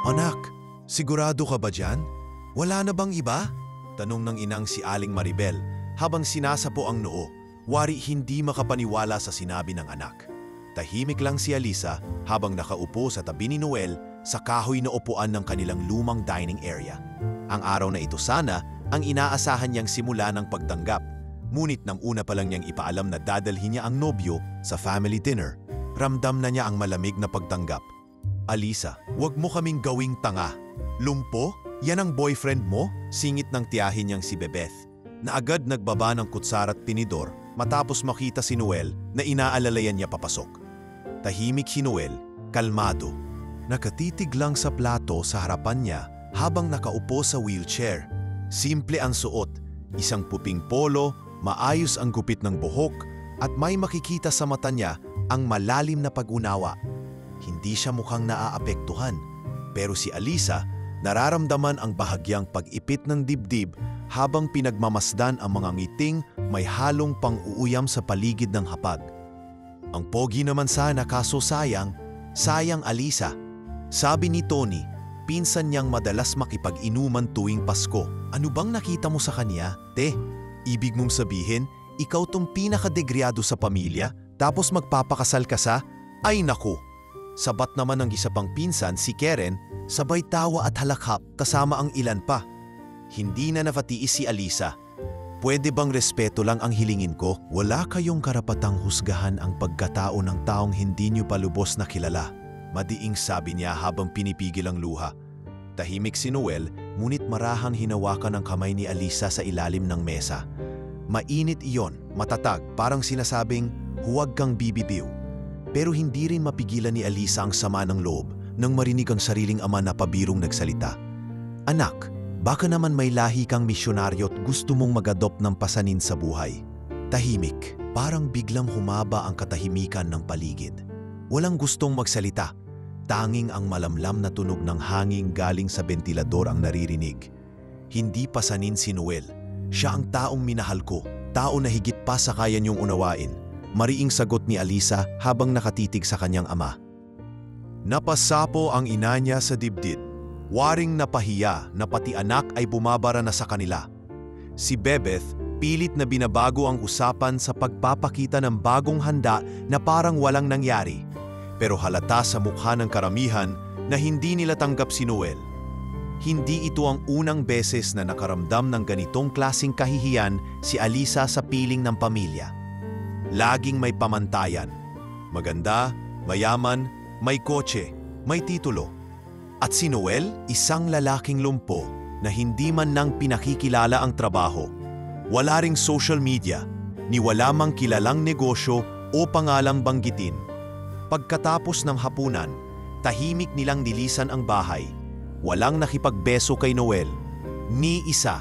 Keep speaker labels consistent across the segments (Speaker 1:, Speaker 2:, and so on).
Speaker 1: Anak, sigurado ka ba dyan? Wala na bang iba? Tanong ng inang si Aling Maribel habang sinasapo ang noo, wari hindi makapaniwala sa sinabi ng anak. Tahimik lang si Alisa habang nakaupo sa tabi ni Noel sa kahoy na upuan ng kanilang lumang dining area. Ang araw na ito sana ang inaasahan niyang simula ng pagtanggap. Ngunit nang una pa lang niyang ipaalam na dadalhin niya ang nobyo sa family dinner, ramdam na niya ang malamig na pagtanggap. Alisa, wag mo kaming gawing tanga. Lumpo? Yan ang boyfriend mo? Singit ng tiyahin niyang si Bebeth, na agad nagbaba ng kutsara at tinidor matapos makita si Noel na inaalalayan niya papasok. Tahimik si Noel, kalmado. Nakatitig lang sa plato sa harapan niya habang nakaupo sa wheelchair. Simple ang suot, isang puping polo, maayos ang gupit ng buhok at may makikita sa mata niya ang malalim na pag-unawa. Hindi siya mukhang naaapektuhan, pero si Alisa nararamdaman ang bahagyang pag-ipit ng dibdib habang pinagmamasdan ang mga ngiting may halong pang-uuyam sa paligid ng hapag. Ang pogi naman sana kaso sayang Alisa. Sabi ni Tony, pinsan niyang madalas makipag-inuman tuwing Pasko. Ano bang nakita mo sa kanya? Te, ibig mong sabihin, ikaw tong pinakadegryado sa pamilya tapos magpapakasal ka sa? Ay naku! Sabat naman ng isa pang pinsan, si Karen, sabay tawa at halakhap kasama ang ilan pa. Hindi na nafatiis si Alisa. Pwede bang respeto lang ang hilingin ko? Wala kayong karapatang husgahan ang pagkatao ng taong hindi niyo pa lubos na kilala. Madiing sabi niya habang pinipigil ang luha. Tahimik si Noel, ngunit marahang hinawakan ang kamay ni Alisa sa ilalim ng mesa. Mainit iyon, matatag, parang sinasabing, huwag kang bibibiw. Pero hindi rin mapigilan ni Alisa ang sama ng loob nang marinig ang sariling ama na pabirong nagsalita. Anak, baka naman may lahi kang misyonaryo at gusto mong mag-adopt ng pasanin sa buhay. Tahimik, parang biglang humaba ang katahimikan ng paligid. Walang gustong magsalita. Tanging ang malamlam na tunog ng hangin galing sa bentilador ang naririnig. Hindi pasanin si Noel. Siya ang taong minahal ko, tao na higit pa sa kaya niyong unawain. Mariing sagot ni Alisa habang nakatitig sa kanyang ama. Napasapo ang ina niya sa dibdib. Waring napahiya na pati anak ay bumabara na sa kanila. Si Bebeth pilit na binabago ang usapan sa pagpapakita ng bagong handa na parang walang nangyari. Pero halata sa mukha ng karamihan na hindi nila tanggap si Noel. Hindi ito ang unang beses na nakaramdam ng ganitong klaseng kahihiyan si Alisa sa piling ng pamilya. Laging may pamantayan. Maganda, mayaman, may kotse, may titulo. At si Noel, isang lalaking lumpo na hindi man nang pinakikilala ang trabaho. Wala ring social media, ni wala mang kilalang negosyo o pangalang banggitin. Pagkatapos ng hapunan, tahimik nilang nilisan ang bahay. Walang nakipagbeso kay Noel, ni isa.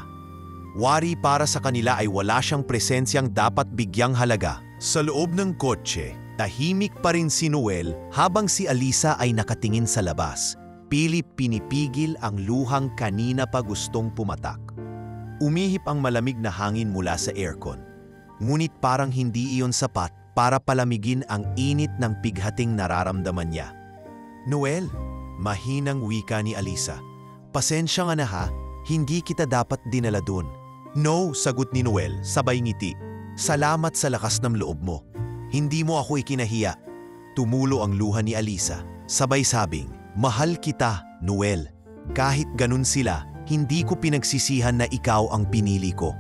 Speaker 1: Wari para sa kanila ay wala siyang presensyang dapat bigyang halaga. Sa loob ng kotse, tahimik pa rin si Noel habang si Alisa ay nakatingin sa labas. Pilit pinipigil ang luhang kanina pa gustong pumatak. Umihip ang malamig na hangin mula sa aircon. Ngunit parang hindi iyon sapat para palamigin ang init ng pighating nararamdaman niya. Noel, mahinang wika ni Alisa. Pasensya nga na ha, hindi kita dapat dinala dun. No, sagot ni Noel, sabay ngiti. Salamat sa lakas ng loob mo. Hindi mo ako ikinahiya. Tumulo ang luha ni Alisa, sabay sabing, mahal kita, Noel. Kahit ganun sila, hindi ko pinagsisihan na ikaw ang pinili ko.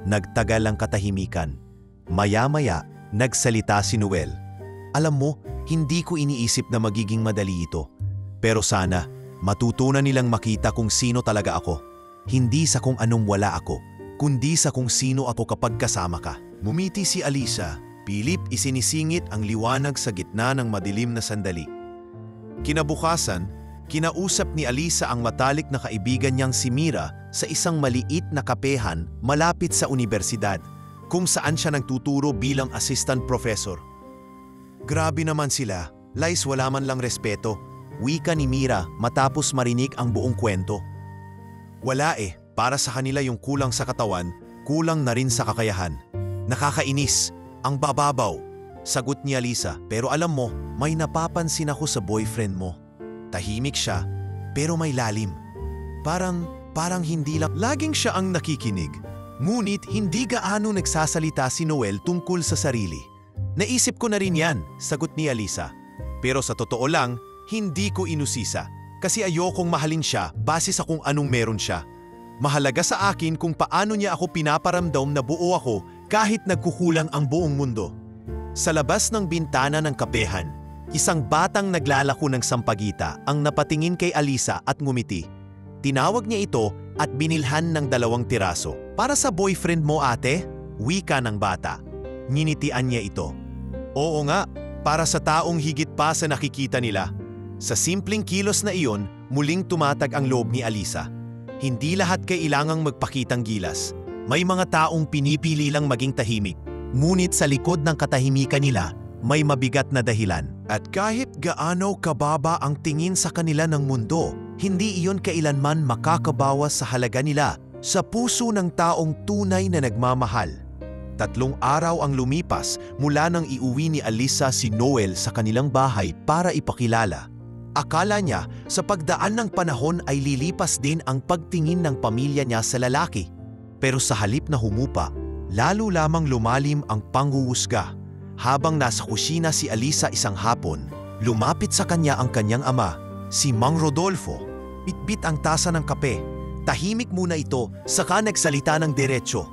Speaker 1: Nagtagal ang katahimikan. Maya-maya, nagsalita si Noel. Alam mo, hindi ko iniisip na magiging madali ito. Pero sana, matutunan nilang makita kung sino talaga ako. Hindi sa kung anong wala ako, kundi sa kung sino ako kapag kasama ka. Mumiti si Alisa, pilit isinisingit ang liwanag sa gitna ng madilim na sandali. Kinabukasan, kinausap ni Alisa ang matalik na kaibigan niyang si Mira sa isang maliit na kapehan malapit sa universidad, kung saan siya nagtuturo bilang assistant professor. Grabe naman sila, Lais wala man lang respeto, wika ni Mira matapos marinig ang buong kwento. Wala para sa kanila yung kulang sa katawan, kulang na rin sa kakayahan. Nakakainis, ang bababaw, sagot ni Alisa, pero alam mo, may napapansin ako sa boyfriend mo. Tahimik siya, pero may lalim. Parang hindi lang. Laging siya ang nakikinig. Ngunit hindi gaano nagsasalita si Noel tungkol sa sarili. Naisip ko na rin yan, sagot ni Alisa. Pero sa totoo lang, hindi ko inusisa. Kasi ayokong mahalin siya base sa kung anong meron siya. Mahalaga sa akin kung paano niya ako pinaparamdam na buo ako kahit nagkukulang ang buong mundo. Sa labas ng bintana ng kapehan, isang batang naglalako ng sampagita ang napatingin kay Alisa at ngumiti. Tinawag niya ito at binilhan ng 2 tiraso. Para sa boyfriend mo, ate? Wika ng bata. Nginitian niya ito. Oo nga, para sa taong higit pa sa nakikita nila. Sa simpleng kilos na iyon, muling tumatag ang loob ni Alisa. Hindi lahat kailangang magpakitang gilas. May mga taong pinipili lang maging tahimik. Ngunit sa likod ng katahimikan nila, may mabigat na dahilan. At kahit gaano kababa ang tingin sa kanila ng mundo, hindi iyon kailanman makakabawas sa halaga nila sa puso ng taong tunay na nagmamahal. 3 araw ang lumipas mula nang iuwi ni Alisa si Noel sa kanilang bahay para ipakilala. Akala niya sa pagdaan ng panahon ay lilipas din ang pagtingin ng pamilya niya sa lalaki. Pero sa halip na humupa, lalo lamang lumalim ang panghuhusga. Habang nasa kusina si Alisa isang hapon, lumapit sa kanya ang kanyang ama, si Mang Rodolfo. Bitbit ang tasa ng kape. Tahimik muna ito, saka nagsalita ng diretsyo.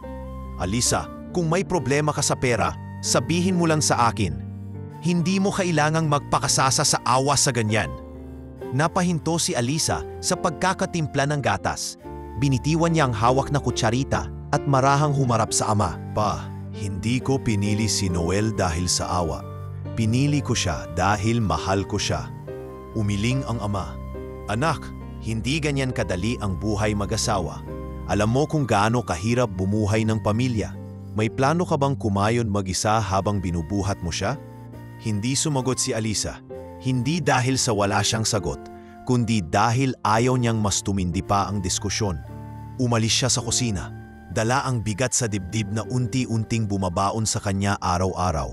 Speaker 1: Alisa, kung may problema ka sa pera, sabihin mo lang sa akin. Hindi mo kailangang magpakasasa sa awa sa ganyan. Napahinto si Alisa sa pagkakatimpla ng gatas. Binitiwan niya ang hawak na kutsarita at marahang humarap sa ama. Pa, hindi ko pinili si Noel dahil sa awa. Pinili ko siya dahil mahal ko siya. Umiling ang ama. Anak, hindi ganyan kadali ang buhay mag-asawa. Alam mo kung gaano kahirap bumuhay ng pamilya. May plano ka bang kumayon mag-isa habang binubuhat mo siya? Hindi sumagot si Alisa. Hindi dahil sa wala siyang sagot, kundi dahil ayaw niyang mas tumindi pa ang diskusyon. Umalis siya sa kusina. Dala ang bigat sa dibdib na unti-unting bumabaon sa kanya araw-araw.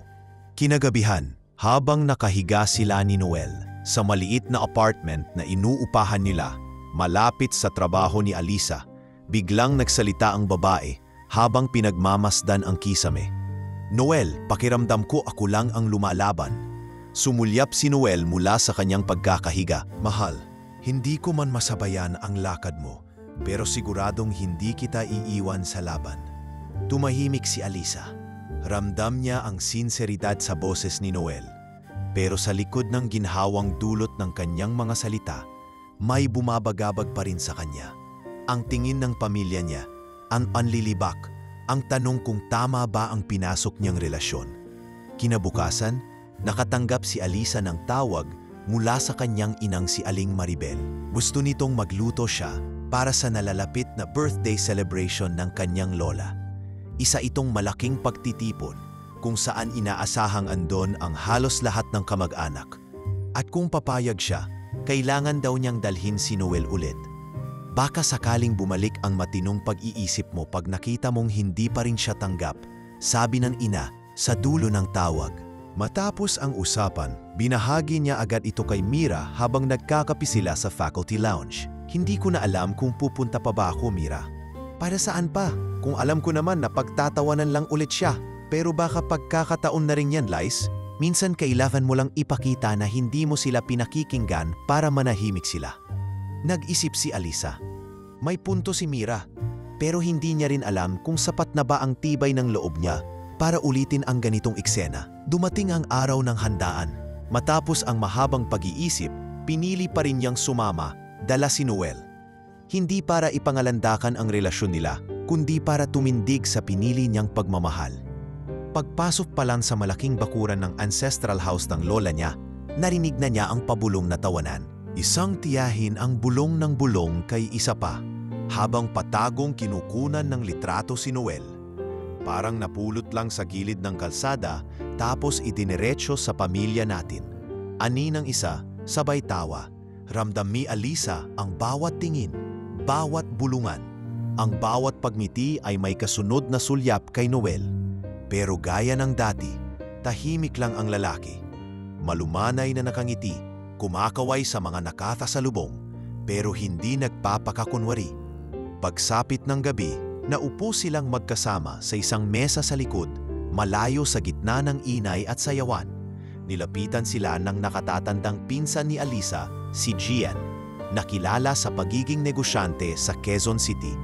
Speaker 1: Kinagabihan, habang nakahiga sila ni Noel sa maliit na apartment na inuupahan nila, malapit sa trabaho ni Alisa, biglang nagsalita ang babae habang pinagmamasdan ang kisame. Noel, pakiramdam ko ako lang ang lumalaban. Sumulyap si Noel mula sa kanyang pagkakahiga. Mahal, hindi ko man masabayan ang lakad mo, pero siguradong hindi kita iiwan sa laban. Tumahimik si Alisa. Ramdam niya ang sinseridad sa boses ni Noel. Pero sa likod ng ginhawang dulot ng kanyang mga salita, may bumabagabag pa rin sa kanya. Ang tingin ng pamilya niya, ang anlilibak, ang tanong kung tama ba ang pinasok niyang relasyon. Kinabukasan, nakatanggap si Alisa ng tawag mula sa kanyang inang si Aling Maribel. Gusto nitong magluto siya para sa nalalapit na birthday celebration ng kanyang lola. Isa itong malaking pagtitipon kung saan inaasahang andon ang halos lahat ng kamag-anak. At kung papayag siya, kailangan daw niyang dalhin si Noel ulit. Baka sakaling bumalik ang matinong pag-iisip mo pag nakita mong hindi pa rin siya tanggap, sabi ng ina sa dulo ng tawag. Matapos ang usapan, binahagi niya agad ito kay Mira habang nagkakape sila sa faculty lounge. Hindi ko na alam kung pupunta pa ba ako, Mira. Para saan pa? Kung alam ko naman na pagtatawanan lang ulit siya. Pero baka pagkakataon na rin yan, Lice. Minsan kailangan mo lang ipakita na hindi mo sila pinakikinggan para manahimik sila. Nag-isip si Alisa. May punto si Mira, pero hindi niya rin alam kung sapat na ba ang tibay ng loob niya para ulitin ang ganitong eksena. Dumating ang araw ng handaan. Matapos ang mahabang pag-iisip, pinili pa rin niyang sumama, dala si Noel. Hindi para ipangalandakan ang relasyon nila, kundi para tumindig sa pinili niyang pagmamahal. Pagpasok pa lang sa malaking bakuran ng ancestral house ng lola niya, narinig na niya ang pabulong na tawanan. Isang tiyahin ang bulong ng bulong kay isa pa, habang patagong kinukunan ng litrato si Noel. Parang napulot lang sa gilid ng kalsada, tapos idiniretso sa pamilya natin. Ani ng isa, sabay tawa. Ramdam ni Alisa ang bawat tingin, bawat bulungan. Ang bawat pagngiti ay may kasunod na sulyap kay Noel. Pero gaya ng dati, tahimik lang ang lalaki. Malumanay na nakangiti, kumakaway sa mga nakatasalubong, pero hindi nagpapakakunwari. Pagsapit ng gabi, naupo silang magkasama sa isang mesa sa likod, malayo sa gitna ng inay at sayawan. Nilapitan sila ng nakatatandang pinsan ni Alisa, si Gian, nakilala sa pagiging negosyante sa Quezon City.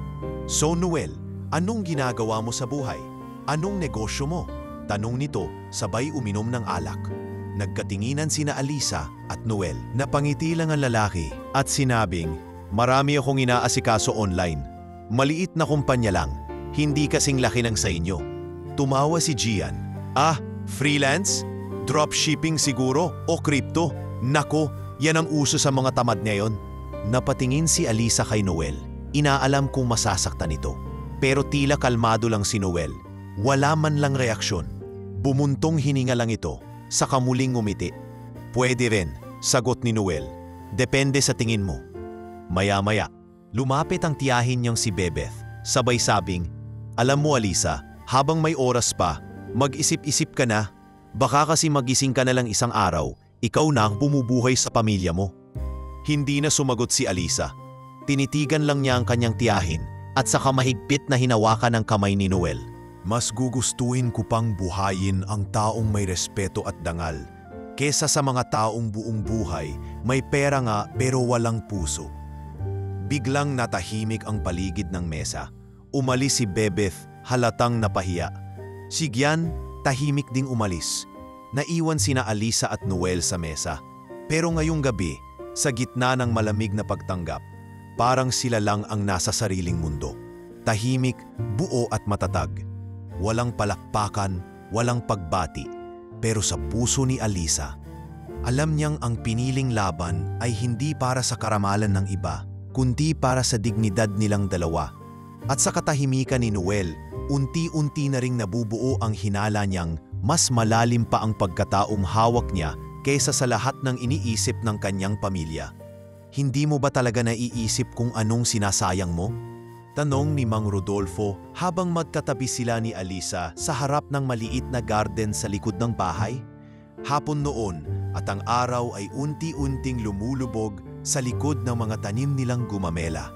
Speaker 1: "So Noel, anong ginagawa mo sa buhay? Anong negosyo mo?" tanong nito sabay uminom ng alak. Nagkatinginan sina Alisa at Noel. Napangiti lang ang lalaki at sinabing, "Marami akong inaasikaso online. Maliit na kumpanya lang, hindi kasing laki ng sa inyo." Tumawa si Gian. "Ah, freelance? Dropshipping siguro o crypto? Nako, yan ang uso sa mga tamad ngayon." Napatingin si Alisa kay Noel. Inaalam kung masasaktan ito. Pero tila kalmado lang si Noel. Wala man lang reaksyon. Bumuntong hininga lang ito, saka muling ngumiti. "Pwede rin," sagot ni Noel. "Depende sa tingin mo." Maya-maya, lumapit ang tiyahin niyang si Bebeth. Sabay sabing, "Alam mo Alisa, habang may oras pa, mag-isip-isip ka na. Baka kasi magising ka na lang isang araw, ikaw na ang bumubuhay sa pamilya mo." Hindi na sumagot si Alisa. Tinitigan lang niya ang kanyang tiyahin at saka mahigpit na hinawakan ang kamay ni Noel. "Mas gugustuhin ko pang buhayin ang taong may respeto at dangal, kesa sa mga taong buong buhay, may pera nga pero walang puso." Biglang natahimik ang paligid ng mesa. Umalis si Bebeth, halatang napahiya. Si Gian, tahimik ding umalis. Naiwan sina Alisa at Noel sa mesa. Pero ngayong gabi, sa gitna ng malamig na pagtanggap, parang sila lang ang nasa sariling mundo. Tahimik, buo at matatag. Walang palakpakan, walang pagbati. Pero sa puso ni Alisa, alam niyang ang piniling laban ay hindi para sa karamalan ng iba, kundi para sa dignidad nilang dalawa. At sa katahimikan ni Noel, unti-unti na ring nabubuo ang hinala niyang mas malalim pa ang pagkataong hawak niya kaysa sa lahat ng iniisip ng kanyang pamilya. "Hindi mo ba talaga naiisip kung anong sinasayang mo?" tanong ni Mang Rodolfo habang magkatabi sila ni Alisa sa harap ng maliit na garden sa likod ng bahay. Hapon noon at ang araw ay unti-unting lumulubog sa likod ng mga tanim nilang gumamela.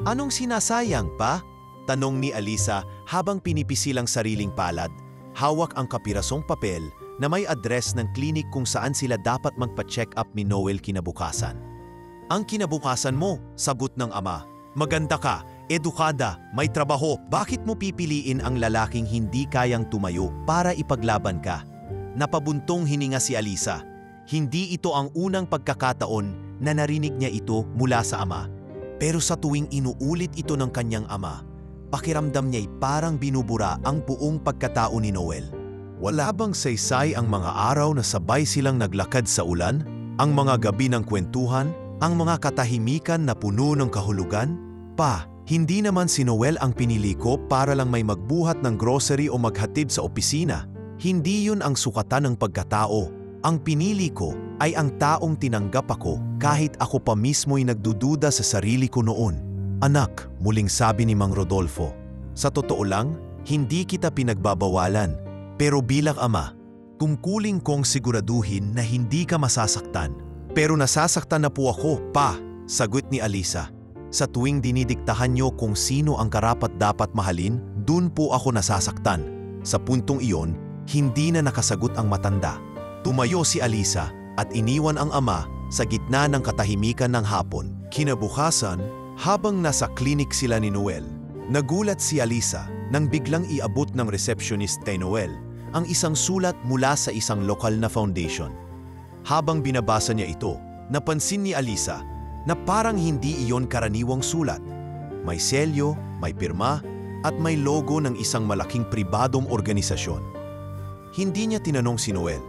Speaker 1: "Anong sinasayang pa?" tanong ni Alisa habang pinipisil ang sariling palad. Hawak ang kapirasong papel na may address ng klinik kung saan sila dapat magpa-check up ni Noel kinabukasan. "Ang kinabukasan mo," sagot ng ama. "Maganda ka, edukada, may trabaho. Bakit mo pipiliin ang lalaking hindi kayang tumayo para ipaglaban ka?" Napabuntong hininga si Alisa. Hindi ito ang unang pagkakataon na narinig niya ito mula sa ama. Pero sa tuwing inuulit ito ng kanyang ama, pakiramdam niya'y parang binubura ang buong pagkatao ni Noel. Wala bang saysay ang mga araw na sabay silang naglakad sa ulan? Ang mga gabi ng kwentuhan? Ang mga katahimikan na puno ng kahulugan? "Pa, hindi naman si Noel ang pinili ko para lang may magbuhat ng grocery o maghatid sa opisina. Hindi yun ang sukatan ng pagkatao. Ang pinili ko ay ang taong tinanggap ako kahit ako pa mismo'y nagdududa sa sarili ko noon." "Anak," muling sabi ni Mang Rodolfo, "sa totoo lang, hindi kita pinagbabawalan. Pero bilang ama, tungkulin kong siguraduhin na hindi ka masasaktan." "Pero nasasaktan na po ako, pa," sagot ni Alisa. "Sa tuwing dinidiktahan niyo kung sino ang karapat-dapat mahalin, dun po ako nasasaktan." Sa puntong iyon, hindi na nakasagot ang matanda. Tumayo si Alisa at iniwan ang ama sa gitna ng katahimikan ng hapon. Kinabukasan, habang nasa klinik sila ni Noel, nagulat si Alisa nang biglang iabot ng receptionist kay Noel ang isang sulat mula sa isang lokal na foundation. Habang binabasa niya ito, napansin ni Alisa na parang hindi iyon karaniwang sulat. May selyo, may pirma, at may logo ng isang malaking pribadong organisasyon. Hindi niya tinanong si Noel,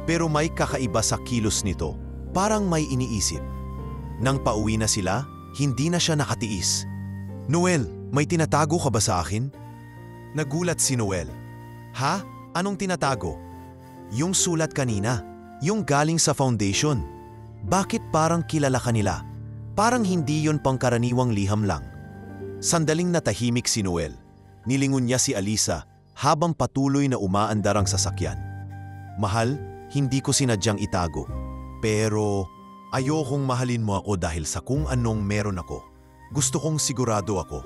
Speaker 1: pero may kakaiba sa kilos nito, parang may iniisip. Nang pauwi na sila, hindi na siya nakatiis. "Noel, may tinatago ka ba sa akin?" Nagulat si Noel. "Ha? Anong tinatago?" "Yung sulat kanina, yung galing sa foundation. Bakit parang kilala ka nila? Parang hindi yon pangkaraniwang liham lang." Sandaling natahimik si Noel. Nilingon niya si Alisa habang patuloy na umaandar ang sasakyan. "Mahal, hindi ko sinadyang itago. Pero Ayokong mahalin mo ako dahil sa kung anong meron ako. Gusto kong sigurado ako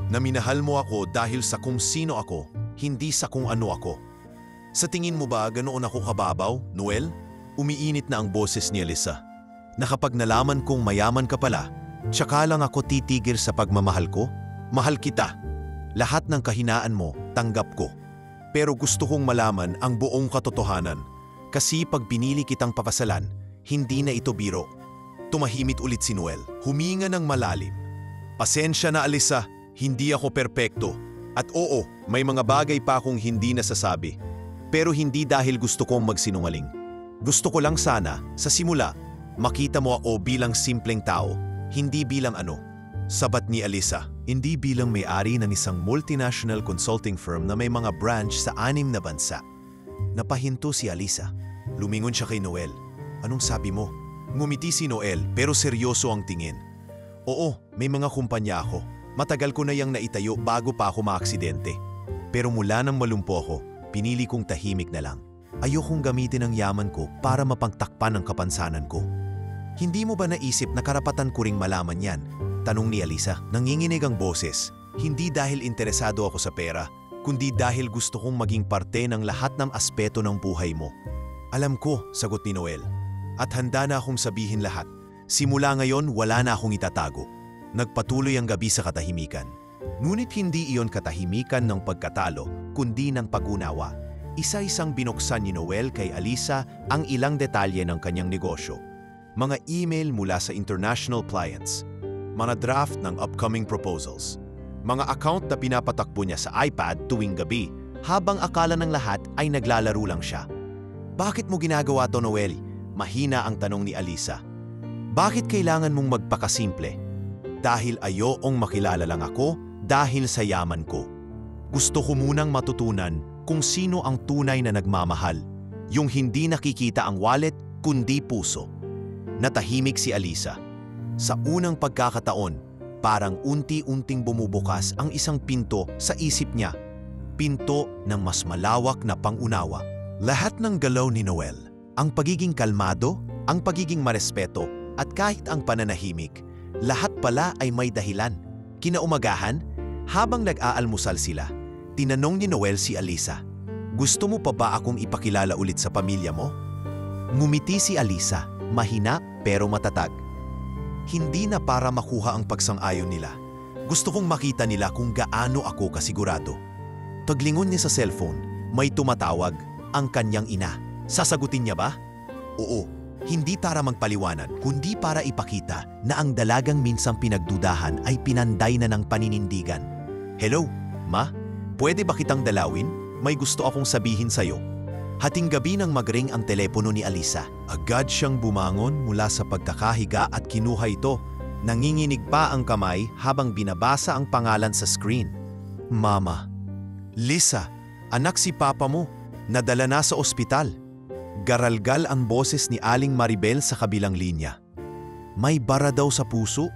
Speaker 1: na minahal mo ako dahil sa kung sino ako, hindi sa kung ano ako. Sa tingin mo ba ganoon ako kababaw, Noel? Umiinit na ang boses ni Alisa. Na kapag nalaman kong mayaman ka pala, tsaka lang ako titigil sa pagmamahal ko? Mahal kita. Lahat ng kahinaan mo, tanggap ko. Pero gusto kong malaman ang buong katotohanan. Kasi pag pinili kitang papasalan, hindi na ito biro. Tumahimik ulit si Noel, huminga ng malalim. Pasensya na Alisa, hindi ako perpekto. At oo, may mga bagay pa akong hindi nasasabi. Pero hindi dahil gusto kong magsinungaling. Gusto ko lang sana, sa simula, makita mo ako bilang simpleng tao, hindi bilang ano. Sabat ni Alisa, hindi bilang may-ari ng isang multinational consulting firm na may mga branch sa 6 na bansa. Napahinto si Alisa. Lumingon siya kay Noel. Anong sabi mo? Ngumiti si Noel pero seryoso ang tingin. Oo, may mga kumpanya ako. Matagal ko na yang naitayo bago pa ako maaksidente. Pero mula nang malumpo ako, pinili kong tahimik na lang. Ayokong gamitin ang yaman ko para mapagtakpan ang kapansanan ko. Hindi mo ba naisip na karapatan ko ring malaman yan? Tanong ni Alisa, nanginginig ang boses. Hindi dahil interesado ako sa pera, kundi dahil gusto kong maging parte ng lahat ng aspeto ng buhay mo. Alam ko, sagot ni Noel. At handa na akong sabihin lahat. Simula ngayon, wala na akong itatago. Nagpatuloy ang gabi sa katahimikan. Ngunit hindi iyon katahimikan ng pagkatalo, kundi ng pag-unawa. Isa-isang binuksan ni Noel kay Alisa ang ilang detalye ng kanyang negosyo. Mga email mula sa international clients, mga draft ng upcoming proposals, mga account na pinapatakbo niya sa iPad tuwing gabi habang akala ng lahat ay naglalaro lang siya. Bakit mo ginagawa to, Noel? Mahina ang tanong ni Alisa. Bakit kailangan mong magpakasimple? Dahil ayokong makilala lang ako dahil sa yaman ko. Gusto ko munang matutunan kung sino ang tunay na nagmamahal, yung hindi nakikita ang wallet kundi puso. Natahimik si Alisa. Sa unang pagkakataon, parang unti-unting bumubukas ang isang pinto sa isip niya. Pinto ng mas malawak na pangunawa. Lahat ng galaw ni Noel, ang pagiging kalmado, ang pagiging marespeto, at kahit ang pananahimik, lahat pala ay may dahilan. Kinaumagahan, habang nag-aalmusal sila, tinanong ni Noel si Alisa, "Gusto mo pa ba akong ipakilala ulit sa pamilya mo?" Ngumiti si Alisa, mahina pero matatag. Hindi na para makuha ang pagsang-ayon nila. Gusto kong makita nila kung gaano ako kasigurado. Paglingon niya sa cellphone, may tumatawag, ang kanyang ina. Sasagutin niya ba? Oo, hindi para magpaliwanag, kundi para ipakita na ang dalagang minsang pinagdudahan ay pinanday na ng paninindigan. "Hello, Ma? Pwede ba kitang dalawin? May gusto akong sabihin sa'yo." Hating gabi nang magring ang telepono ni Alisa. Agad siyang bumangon mula sa pagkakahiga at kinuha ito. Nanginginig pa ang kamay habang binabasa ang pangalan sa screen. "Mama." "Lisa, anak si Papa mo. Nadala na sa ospital." Garalgal ang boses ni Aling Maribel sa kabilang linya. "May bara daw sa puso.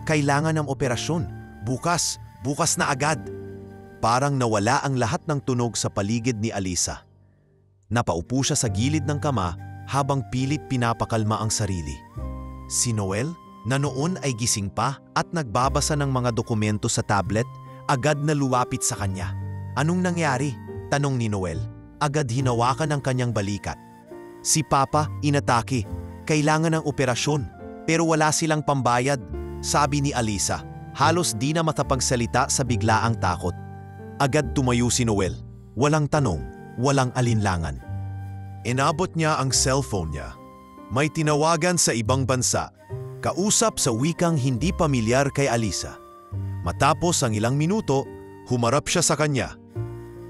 Speaker 1: Kailangan ng operasyon. Bukas na agad." Parang nawala ang lahat ng tunog sa paligid ni Alisa. Napaupo siya sa gilid ng kama habang pilit pinapakalma ang sarili. Si Noel, na noon ay gising pa at nagbabasa ng mga dokumento sa tablet, agad na luwapit sa kanya. "Anong nangyari?" tanong ni Noel. Agad hinawakan ang kanyang balikat. "Si Papa inatake. Kailangan ng operasyon. Pero wala silang pambayad," sabi ni Alisa. Halos di na matapagsalita sa biglaang takot. Agad tumayo si Noel. Walang tanong, walang alinlangan. Inabot niya ang cellphone niya. May tinawagan sa ibang bansa. Kausap sa wikang hindi pamilyar kay Alisa. Matapos ang ilang minuto, humarap siya sa kanya.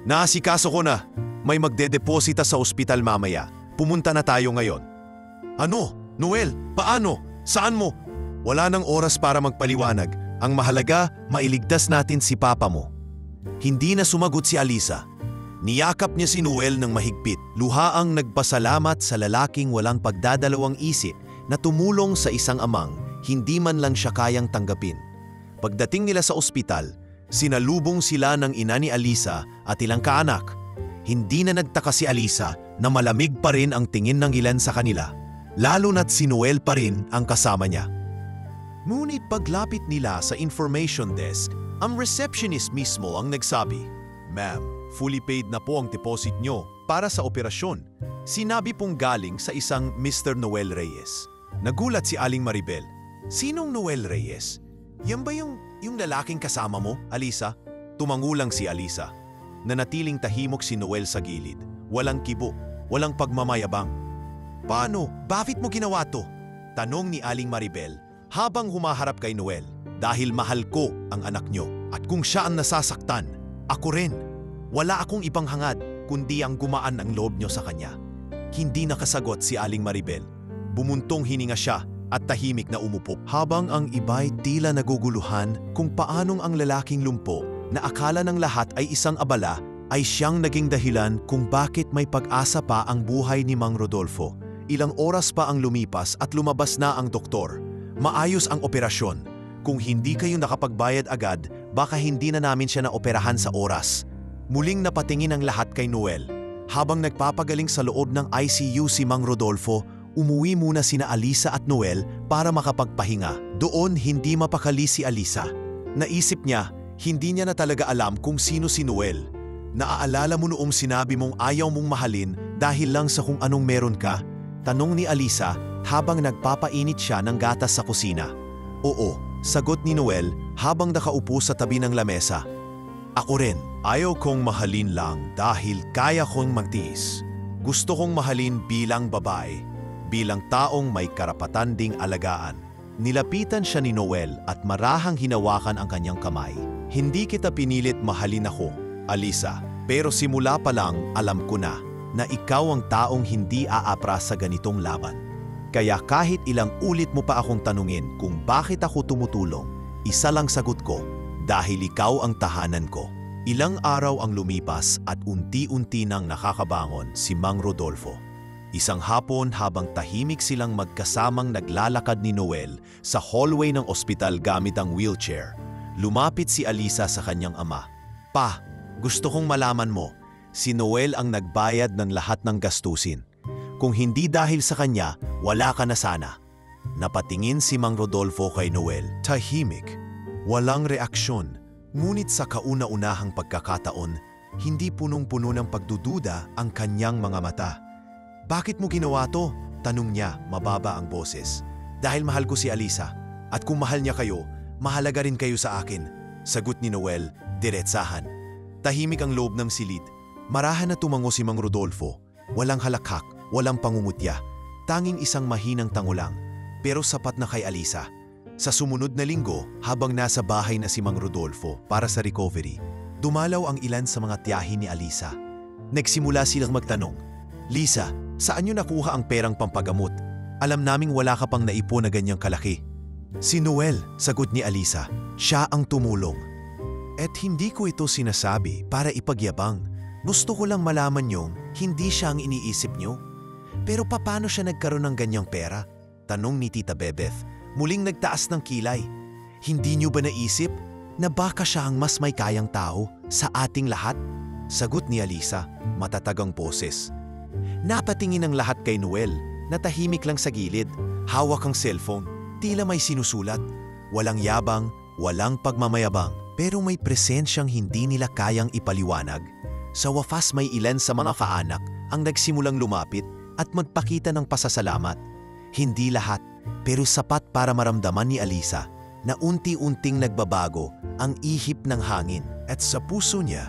Speaker 1: "Naasikaso ko na. May magdedeposita sa ospital mamaya. Pumunta na tayo ngayon." "Ano? Noel, paano? Saan mo?" "Wala nang oras para magpaliwanag. Ang mahalaga, mailigtas natin si Papa mo." Hindi na sumagot si Alisa. Niyakap niya si Noel ng mahigpit, luhaang nagpasalamat sa lalaking walang pagdadalawang isip na tumulong sa isang amang hindi man lang siya kayang tanggapin. Pagdating nila sa ospital, sinalubong sila ng ina ni Alisa at ilang kaanak. Hindi na nagtaka si Alisa na malamig pa rin ang tingin ng ilan sa kanila. lalo na't si Noel pa rin ang kasama niya. Ngunit paglapit nila sa information desk, ang receptionist mismo ang nagsabi, "Ma'am, fully paid na po ang deposit nyo para sa operasyon." Sinabi pong galing sa isang Mr. Noel Reyes. Nagulat si Aling Maribel. "Sinong Noel Reyes? Yan ba yung lalaking kasama mo, Alisa?" Tumangulang si Alisa. Nanatiling tahimok si Noel sa gilid. Walang kibo, walang pagmamayabang. "Paano? Bakit mo ginawa to?" Tanong ni Aling Maribel habang humaharap kay Noel. "Dahil mahal ko ang anak nyo at kung siya ang nasasaktan, ako rin. Wala akong ibang hangad kundi ang gumaan ang loob nyo sa kanya." Hindi nakasagot si Aling Maribel. Bumuntong hininga siya at tahimik na umupo. Habang ang iba'y tila naguguluhan kung paanong ang lalaking lumpo na akala ng lahat ay isang abala ay siyang naging dahilan kung bakit may pag-asa pa ang buhay ni Mang Rodolfo. Ilang oras pa ang lumipas at lumabas na ang doktor. "Maayos ang operasyon. Kung hindi kayo nakapagbayad agad, baka hindi na namin siya naoperahan sa oras." Muling napatingin ang lahat kay Noel. Habang nagpapagaling sa loob ng ICU si Mang Rodolfo, umuwi muna sina Alisa at Noel para makapagpahinga. Doon hindi mapakali si Alisa. Naisip niya, hindi niya na talaga alam kung sino si Noel. "Naaalala mo noong sinabi mong ayaw mong mahalin dahil lang sa kung anong meron ka?" Tanong ni Alisa habang nagpapainit siya ng gatas sa kusina. "Oo," sagot ni Noel habang nakaupo sa tabi ng lamesa. "Ako rin, ayaw kong mahalin lang dahil kaya kong magtiis. Gusto kong mahalin bilang babae, bilang taong may karapatan ding alagaan." Nilapitan siya ni Noel at marahang hinawakan ang kanyang kamay. "Hindi kita pinilit mahalin ako, Alisa, pero simula pa lang alam ko na ikaw ang taong hindi aapras sa ganitong laban. Kaya kahit ilang ulit mo pa akong tanungin kung bakit ako tumutulong, isa lang sagot ko, dahil ikaw ang tahanan ko." Ilang araw ang lumipas at unti-unti nang nakakabangon si Mang Rodolfo. Isang hapon habang tahimik silang magkasamang naglalakad ni Noel sa hallway ng ospital gamit ang wheelchair, lumapit si Alisa sa kanyang ama. "Pa, gusto kong malaman mo, si Noel ang nagbayad ng lahat ng gastusin. Kung hindi dahil sa kanya, wala ka na sana." Napatingin si Mang Rodolfo kay Noel. Tahimik, walang reaksyon. Ngunit sa kauna-unahang pagkakataon, hindi punong-puno ng pagdududa ang kanyang mga mata. "Bakit mo ginawa to?" tanong niya, mababa ang boses. "Dahil mahal ko si Alisa. At kung mahal niya kayo, mahalaga rin kayo sa akin," sagot ni Noel, diretsahan. Tahimik ang loob ng silid. Marahan na tumango si Mang Rodolfo. Walang halakhak, walang pangungutya. Tanging isang mahinang tangulang, pero sapat na kay Alisa. Sa sumunod na linggo, habang nasa bahay na si Mang Rodolfo para sa recovery, dumalaw ang ilan sa mga tiyahin ni Alisa. Nagsimula silang magtanong, "Lisa, saan niyo nakuha ang perang pampagamot? Alam naming wala ka pang naipon na ganyang kalaki." "Si Noel," sagot ni Alisa. "Siya ang tumulong. At hindi ko ito sinasabi para ipagyabang. Gusto ko lang malaman niyong hindi siya ang iniisip niyo." "Pero paano siya nagkaroon ng ganyang pera?" tanong ni Tita Bebeth. Muling nagtaas ng kilay. "Hindi niyo ba naisip na baka siya ang mas may kayang tao sa ating lahat?" sagot ni Alisa, matatag ang boses. Napatingin ang lahat kay Noel, na tahimik lang sa gilid, hawak ang cellphone, tila may sinusulat. Walang yabang, walang pagmamayabang, pero may presensyang hindi nila kayang ipaliwanag. Sa wakas may ilan sa mga kaanak ang nagsimulang lumapit at magpakita ng pasasalamat. Hindi lahat, pero sapat para maramdaman ni Alisa na unti-unting nagbabago ang ihip ng hangin. At sa puso niya,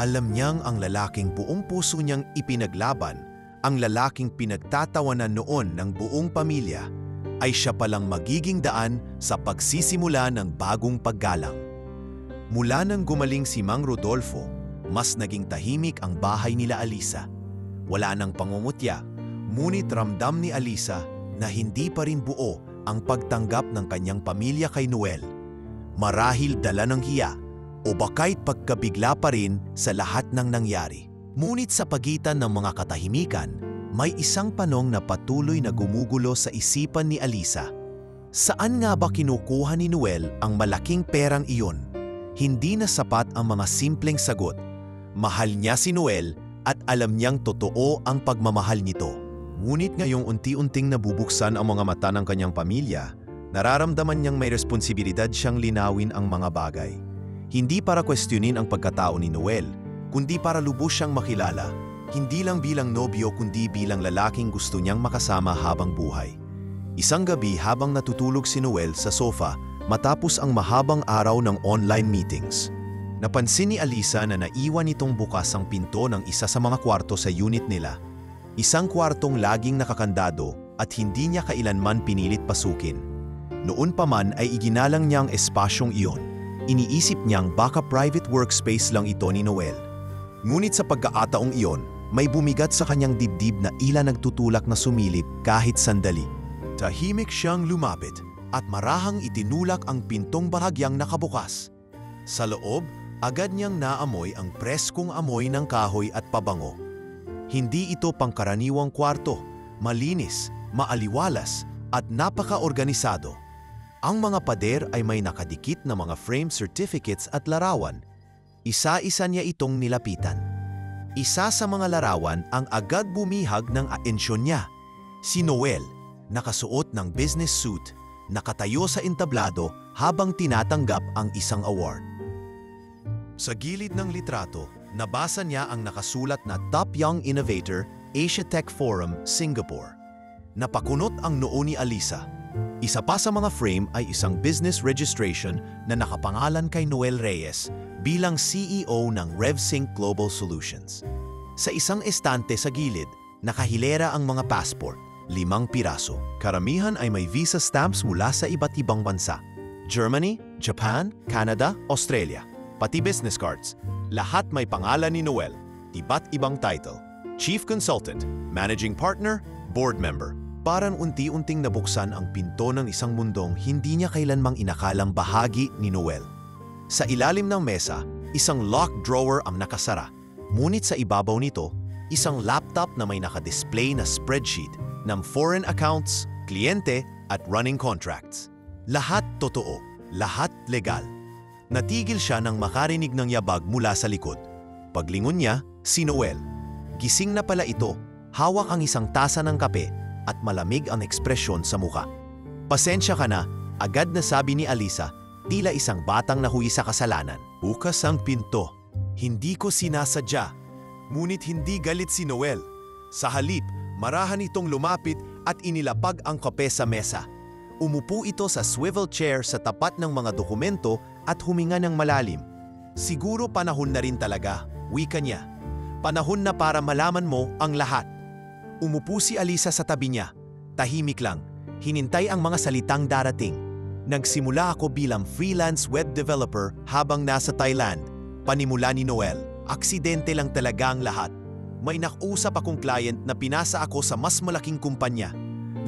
Speaker 1: alam niyang ang lalaking buong puso niyang ipinaglaban, ang lalaking pinagtatawanan noon ng buong pamilya, ay siya palang magiging daan sa pagsisimula ng bagong paggalang. Mula nang gumaling si Mang Rodolfo, mas naging tahimik ang bahay nila Alisa. Wala nang pangungutya, ngunit ramdam ni Alisa na hindi pa rin buo ang pagtanggap ng kanyang pamilya kay Noel. Marahil dala ng hiya o baka'y pagkabigla pa rin sa lahat ng nangyari. Ngunit sa pagitan ng mga katahimikan, may isang panong na patuloy na gumugulo sa isipan ni Alisa. Saan nga ba kinukuha ni Noel ang malaking perang iyon? Hindi na sapat ang mga simpleng sagot. Mahal niya si Noel at alam niyang totoo ang pagmamahal nito. Ngunit ngayong unti-unting nabubuksan ang mga mata ng kanyang pamilya, nararamdaman niyang may responsibilidad siyang linawin ang mga bagay. Hindi para kwestiyonin ang pagkatao ni Noel, kundi para lubos siyang makilala, hindi lang bilang nobyo kundi bilang lalaking gusto niyang makasama habang buhay. Isang gabi habang natutulog si Noel sa sofa matapos ang mahabang araw ng online meetings, napansin ni Alisa na naiwan itong bukas ang pinto ng isa sa mga kwarto sa unit nila. Isang kwartong laging nakakandado at hindi niya kailanman pinilit pasukin. Noon pa man ay iginalang niya ang espasyong iyon. Iniisip niyang baka private workspace lang ito ni Noel. Ngunit sa pagkakataong iyon, may bumigat sa kanyang dibdib na ila nagtutulak na sumilip kahit sandali. Tahimik siyang lumapit at marahang itinulak ang pintong bahagyang nakabukas. Sa loob, agad niyang naamoy ang preskong amoy ng kahoy at pabango. Hindi ito pangkaraniwang kwarto, malinis, maaliwalas at napaka-organisado. Ang mga pader ay may nakadikit na mga frame certificates at larawan. Isa-isa niya itong nilapitan. Isa sa mga larawan ang agad bumihag ng atensyon niya. Si Noel, nakasuot ng business suit, nakatayo sa entablado habang tinatanggap ang isang award. Sa gilid ng litrato, nabasa niya ang nakasulat na Top Young Innovator, Asia Tech Forum, Singapore. Napakunot ang noo ni Alisa. Isa pa sa mga frame ay isang business registration na nakapangalan kay Noel Reyes bilang CEO ng RevSync Global Solutions. Sa isang estante sa gilid, nakahilera ang mga passport, 5 piraso. Karamihan ay may visa stamps mula sa iba't ibang bansa. Germany, Japan, Canada, Australia. Pati business cards. Lahat may pangalan ni Noel, iba't ibang title. Chief Consultant, Managing Partner, Board Member. Parang unti-unting nabuksan ang pinto ng isang mundong hindi niya kailanmang inakalang bahagi ni Noel. Sa ilalim ng mesa, isang locked drawer ang nakasara. Ngunit sa ibabaw nito, isang laptop na may nakadisplay na spreadsheet ng foreign accounts, kliyente at running contracts. Lahat totoo, lahat legal. Natigil siya nang makarinig ng yabag mula sa likod. Paglingon niya, si Noel. Gising na pala ito, hawak ang isang tasa ng kape at malamig ang ekspresyon sa muka. Pasensya ka na, agad na sabi ni Alisa, tila isang batang nahuwi sa kasalanan. Bukas ang pinto. Hindi ko sinasadya. Ngunit hindi galit si Noel. Sa halip, marahan itong lumapit at inilapag ang kape sa mesa. Umupo ito sa swivel chair sa tapat ng mga dokumento at huminga ng malalim. Siguro panahon na rin talaga, wika niya. Panahon na para malaman mo ang lahat. Umupo si Alisa sa tabi niya. Tahimik lang, hinintay ang mga salitang darating. Nagsimula ako bilang freelance web developer habang nasa Thailand. Panimula ni Noel, aksidente lang talaga ang lahat. May nakausap akong client na pinasa ako sa mas malaking kumpanya.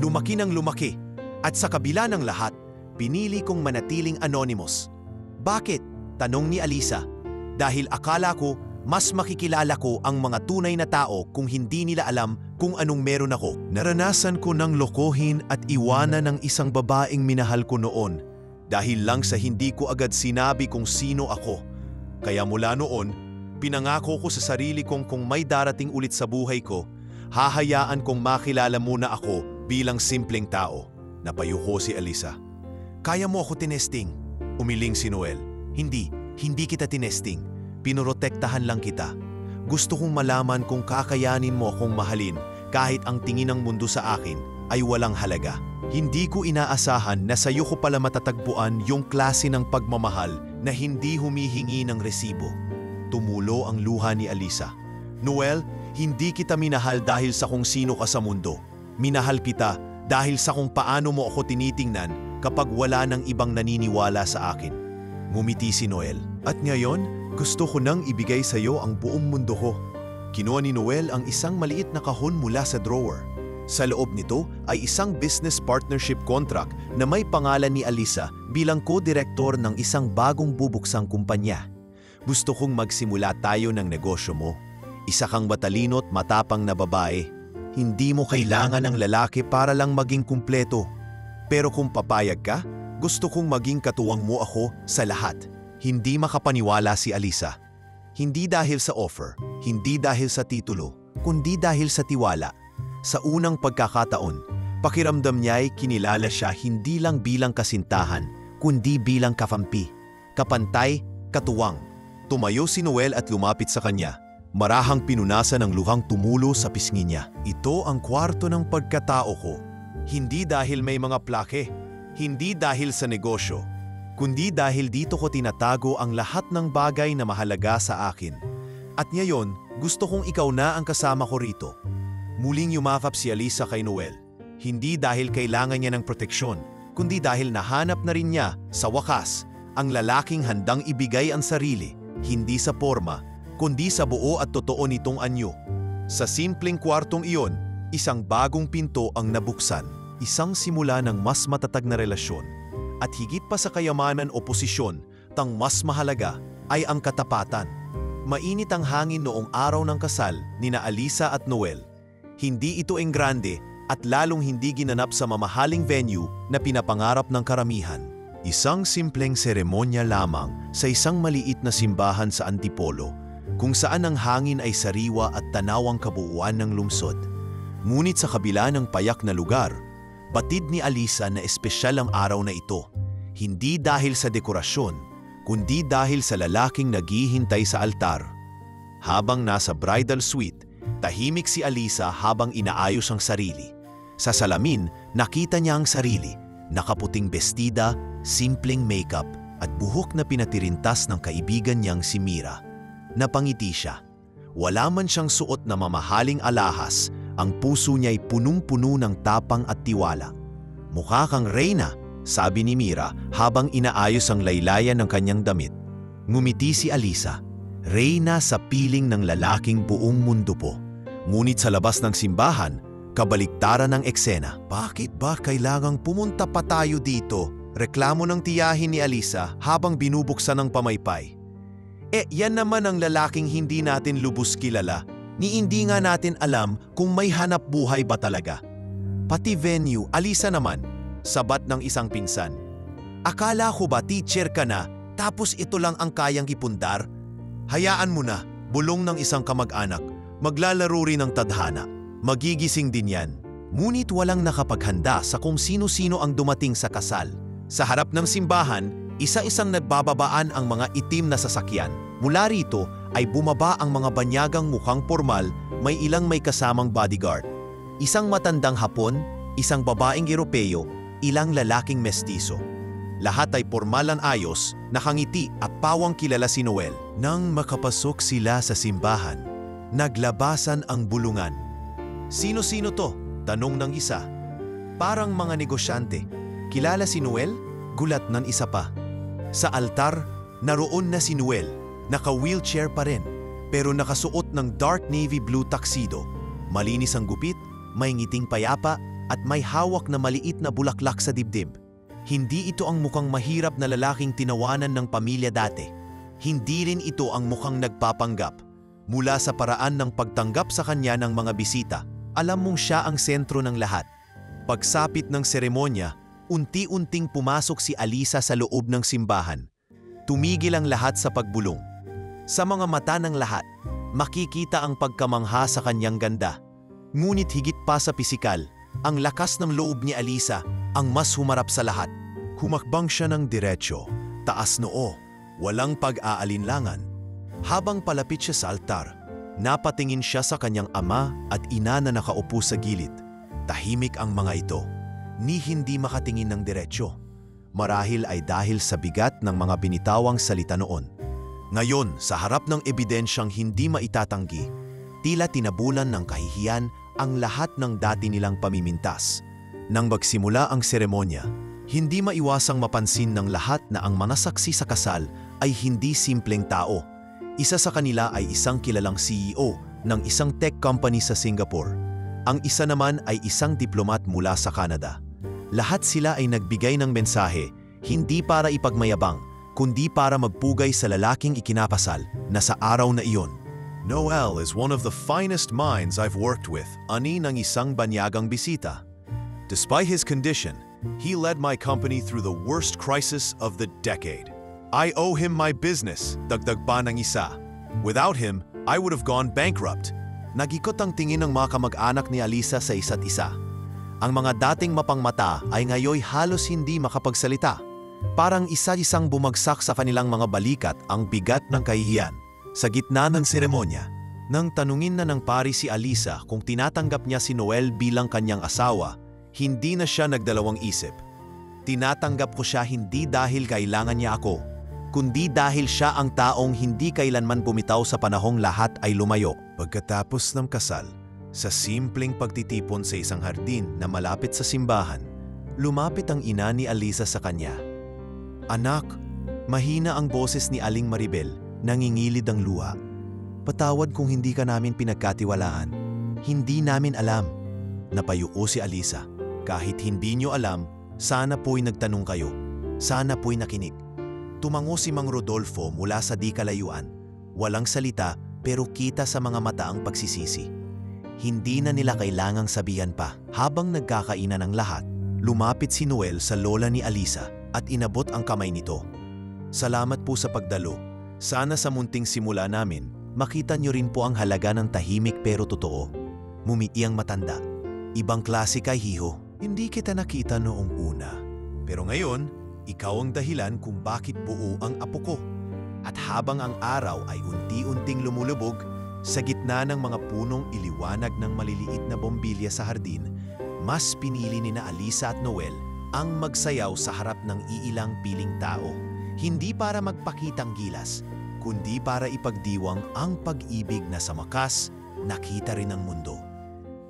Speaker 1: Lumaki ng lumaki. At sa kabila ng lahat, pinili kong manatiling anonymous. Bakit? Tanong ni Alisa. Dahil akala ko, mas makikilala ko ang mga tunay na tao kung hindi nila alam kung anong meron ako. Naranasan ko ng lokohin at iwanan ng isang babaeng minahal ko noon dahil lang sa hindi ko agad sinabi kung sino ako. Kaya mula noon, pinangako ko sa sarili kong kung may darating ulit sa buhay ko, hahayaan kong makilala muna ako bilang simpleng tao. Napayuko si Alisa. Kaya mo ako tinesting? Umiling si Noel. Hindi kita tinesting. Pinorotektahan lang kita. Gusto kong malaman kung kakayanin mo akong mahalin kahit ang tingin ng mundo sa akin ay walang halaga. Hindi ko inaasahan na sa'yo ko pala matatagpuan yung klase ng pagmamahal na hindi humihingi ng resibo. Tumulo ang luha ni Alisa. Noel, hindi kita minahal dahil sa kung sino ka sa mundo. Minahal kita dahil sa kung paano mo ako tinitingnan kapag wala nang ibang naniniwala sa akin. Ngumiti si Noel. At ngayon, gusto ko nang ibigay sa iyo ang buong mundo ko. Kinuha ni Noel ang isang maliit na kahon mula sa drawer. Sa loob nito ay isang business partnership contract na may pangalan ni Alisa bilang co-director ng isang bagong bubuksang kumpanya. Gusto kong magsimula tayo ng negosyo mo. Isa kang matalino't matapang na babae. Hindi mo kailangan ng lalaki para lang maging kumpleto. Pero kung papayag ka, gusto kong maging katuwang mo ako sa lahat. Hindi makapaniwala si Alisa. Hindi dahil sa offer, hindi dahil sa titulo, kundi dahil sa tiwala. Sa unang pagkakataon, pakiramdam niya ay kinilala siya hindi lang bilang kasintahan, kundi bilang kafampi, kapantay, katuwang. Tumayo si Noel at lumapit sa kanya. Marahang pinunasan ng luhang tumulo sa pisngi niya. Ito ang kwarto ng pagkatao ko. Hindi dahil may mga plake, hindi dahil sa negosyo, kundi dahil dito ko tinatago ang lahat ng bagay na mahalaga sa akin. At ngayon, gusto kong ikaw na ang kasama ko rito. Muling yumakap si Alisa kay Noel. Hindi dahil kailangan niya ng proteksyon, kundi dahil nahanap na rin niya, sa wakas, ang lalaking handang ibigay ang sarili, hindi sa porma, kundi sa buo at totoo nitong anyo. Sa simpleng kwartong iyon, isang bagong pinto ang nabuksan, isang simula ng mas matatag na relasyon. At higit pa sa kayamanan o posisyon, tang mas mahalaga ay ang katapatan. Mainit ang hangin noong araw ng kasal nina Alisa at Noel. Hindi ito enggrande at lalong hindi ginanap sa mamahaling venue na pinapangarap ng karamihan. Isang simpleng seremonya lamang sa isang maliit na simbahan sa Antipolo, kung saan ang hangin ay sariwa at tanaw ang kabuuan ng lungsod. Ngunit sa kabila ng payak na lugar, batid ni Alisa na espesyal ang araw na ito, hindi dahil sa dekorasyon, kundi dahil sa lalaking naghihintay sa altar. Habang nasa bridal suite, tahimik si Alisa habang inaayos ang sarili. Sa salamin, nakita niya ang sarili, nakaputing bestida, simpleng makeup, at buhok na pinatirintas ng kaibigan niyang si Mira. Napangiti siya. Wala man siyang suot na mamahaling alahas, ang puso niya'y punong-puno ng tapang at tiwala. Mukha kang reyna, sabi ni Mira habang inaayos ang laylayan ng kanyang damit. Ngumiti si Alisa, reyna sa piling ng lalaking buong mundo po. Ngunit sa labas ng simbahan, kabaliktaran ng eksena. Bakit ba kailangang pumunta pa tayo dito? Reklamo ng tiyahin ni Alisa habang binubuksan ng pamaypay. Yan naman ang lalaking hindi natin lubos kilala, ni hindi nga natin alam kung may hanap buhay ba talaga. Pati venue, Alisa naman, sabat ng isang pinsan. Akala ko ba teacher ka na, tapos ito lang ang kayang ipundar? Hayaan mo na, bulong ng isang kamag-anak, maglalaro rin ng tadhana. Magigising din yan. Ngunit walang nakapaghanda sa kung sino-sino ang dumating sa kasal. Sa harap ng simbahan, isa-isang nagbababaan ang mga itim na sasakyan. Mula rito ay bumaba ang mga banyagang mukhang pormal, may ilang may kasamang bodyguard. Isang matandang Hapon, isang babaeng Europeo, ilang lalaking mestizo. Lahat ay pormalan ayos, nakangiti at pawang kilala si Noel. Nang makapasok sila sa simbahan, naglabasan ang bulungan. Sino-sino to? Tanong ng isa. Parang mga negosyante. Kilala si Noel? Gulat ng isa pa. Sa altar, naroon na si Noel. Naka-wheelchair pa rin, pero nakasuot ng dark navy blue tuxedo. Malinis ang gupit, may ngiting payapa, at may hawak na maliit na bulaklak sa dibdib. Hindi ito ang mukhang mahirap na lalaking tinawanan ng pamilya dati. Hindi rin ito ang mukhang nagpapanggap. Mula sa paraan ng pagtanggap sa kanya ng mga bisita, alam mong siya ang sentro ng lahat. Pagsapit ng seremonya, unti-unting pumasok si Alisa sa loob ng simbahan. Tumigil ang lahat sa pagbulong. Sa mga mata ng lahat, makikita ang pagkamangha sa kanyang ganda. Ngunit higit pa sa pisikal, ang lakas ng loob ni Alisa ang mas humarap sa lahat. Humakbang siya ng diretsyo, taas noo, walang pag-aalinlangan. Habang palapit siya sa altar, napatingin siya sa kanyang ama at ina na nakaupo sa gilid. Tahimik ang mga ito, ni hindi makatingin ng diretsyo. Marahil ay dahil sa bigat ng mga binitawang salita noon. Ngayon, sa harap ng ebidensyang hindi maitatanggi, tila tinabulan ng kahihiyan ang lahat ng dati nilang pamimintas. Nang magsimula ang seremonya, hindi maiwasang mapansin ng lahat na ang mga saksi sa kasal ay hindi simpleng tao. Isa sa kanila ay isang kilalang CEO ng isang tech company sa Singapore. Ang isa naman ay isang diplomat mula sa Canada. Lahat sila ay nagbigay ng mensahe, hindi para ipagmayabang, kundi para magpugay sa lalaking ikinapasal na sa araw na iyon. Noel is one of the finest minds I've worked with, ani ng isang banyagang bisita. Despite his condition, he led my company through the worst crisis of the decade. I owe him my business, dagdag pa ng isa. Without him, I would have gone bankrupt. Nagikot ang tingin ng mga kamag-anak ni Alisa sa isa't isa. Ang mga dating mapangmata ay ngayoy halos hindi makapagsalita. Parang isa-isang bumagsak sa kanilang mga balikat ang bigat ng kahihiyan. Sa gitna ng seremonya, nang tanungin na ng pari si Alisa kung tinatanggap niya si Noel bilang kanyang asawa, hindi na siya nagdalawang isip. Tinatanggap ko siya hindi dahil kailangan niya ako, kundi dahil siya ang taong hindi kailanman bumitaw sa panahong lahat ay lumayo. Pagkatapos ng kasal, sa simpleng pagtitipon sa isang hardin na malapit sa simbahan, lumapit ang ina ni Alisa sa kanya. Anak, mahina ang boses ni Aling Maribel, nangingilid ang luha. Patawad kung hindi ka namin pinagkatiwalaan. Hindi namin alam. Napayuo si Alisa. Kahit hindi nyo alam, sana po'y nagtanong kayo. Sana po'y nakinig. Tumango si Mang Rodolfo mula sa di kalayuan. Walang salita pero kita sa mga mata ang pagsisisi. Hindi na nila kailangang sabihan pa. Habang nagkakainan ang lahat, lumapit si Noel sa lola ni Alisa at inabot ang kamay nito. Salamat po sa pagdalo. Sana sa munting simula namin, makita nyo rin po ang halaga ng tahimik pero totoo. Mumiti ang matanda. Ibang klase kay Hiho. Hindi kita nakita noong una. Pero ngayon, ikaw ang dahilan kung bakit buo ang apo ko. At habang ang araw ay unti-unting lumulubog, sa gitna ng mga punong iliwanag ng maliliit na bombilya sa hardin, mas pinili ni na Alisa at Noel ang magsayaw sa harap ng iilang piling tao. Hindi para magpakitang gilas, kundi para ipagdiwang ang pag-ibig na sa wakas nakita rin ng mundo.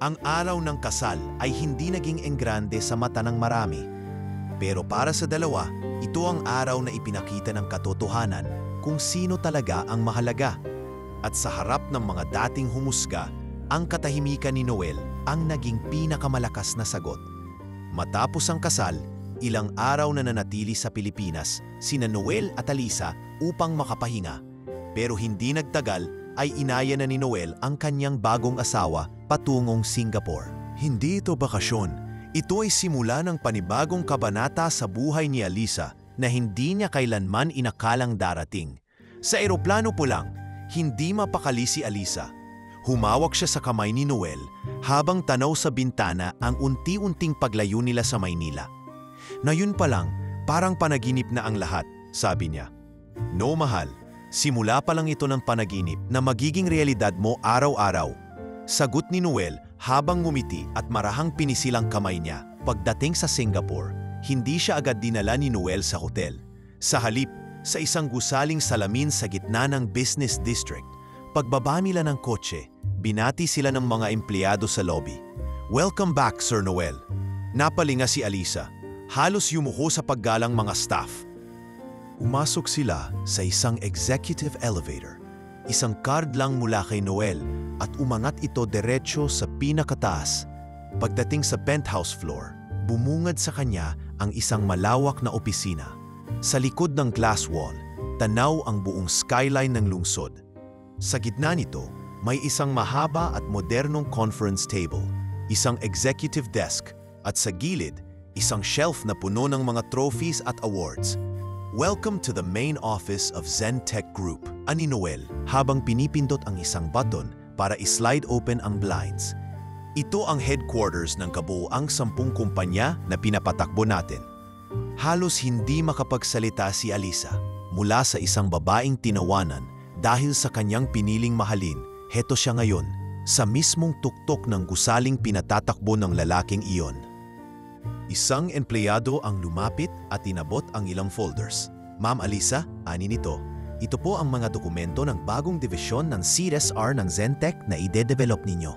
Speaker 1: Ang araw ng kasal ay hindi naging enggrande sa mata ng marami. Pero para sa dalawa, ito ang araw na ipinakita ng katotohanan kung sino talaga ang mahalaga. At sa harap ng mga dating humusga, ang katahimikan ni Noel ang naging pinakamalakas na sagot. Matapos ang kasal, ilang araw na nanatili sa Pilipinas sina Noel at Alisa upang makapahinga. Pero hindi nagtagal ay inaya na ni Noel ang kanyang bagong asawa patungong Singapore. Hindi ito bakasyon. Ito ay simula ng panibagong kabanata sa buhay ni Alisa na hindi niya kailanman inakalang darating. Sa eroplano po lang, hindi mapakali si Alisa. Humawak siya sa kamay ni Noel habang tanaw sa bintana ang unti-unting paglayo nila sa Maynila. Na yun pa lang, parang panaginip na ang lahat, sabi niya. No mahal, simula pa lang ito ng panaginip na magiging realidad mo araw-araw. Sagot ni Noel habang ngumiti at marahang pinisilang kamay niya. Pagdating sa Singapore, hindi siya agad dinala ni Noel sa hotel. Sa halip, sa isang gusaling salamin sa gitna ng business district, pagbaba nila ng kotse, binati sila ng mga empleyado sa lobby. Welcome back, Sir Noel. Napalinga si Alisa. Halos yumuko sa paggalang mga staff. Umasok sila sa isang executive elevator. Isang card lang mula kay Noel at umangat ito diretso sa pinakataas. Pagdating sa penthouse floor, bumungad sa kanya ang isang malawak na opisina. Sa likod ng glass wall, tanaw ang buong skyline ng lungsod. Sa gitna nito, may isang mahaba at modernong conference table, isang executive desk, at sa gilid, isang shelf na puno ng mga trophies at awards. Welcome to the main office of Zentech Group, ani Noel, habang pinipindot ang isang button para i-slide open ang blinds. Ito ang headquarters ng kabuuang 10 kumpanya na pinapatakbo natin. Halos hindi makapagsalita si Alisa mula sa isang babaeng tinawanan dahil sa kanyang piniling mahalin. Heto siya ngayon, sa mismong tuktok ng gusaling pinatatakbo ng lalaking iyon. Isang empleyado ang lumapit at inabot ang ilang folders. Ma'am Alisa, ani nito. Ito po ang mga dokumento ng bagong divisyon ng CSR ng Zentech na ide-develop ninyo.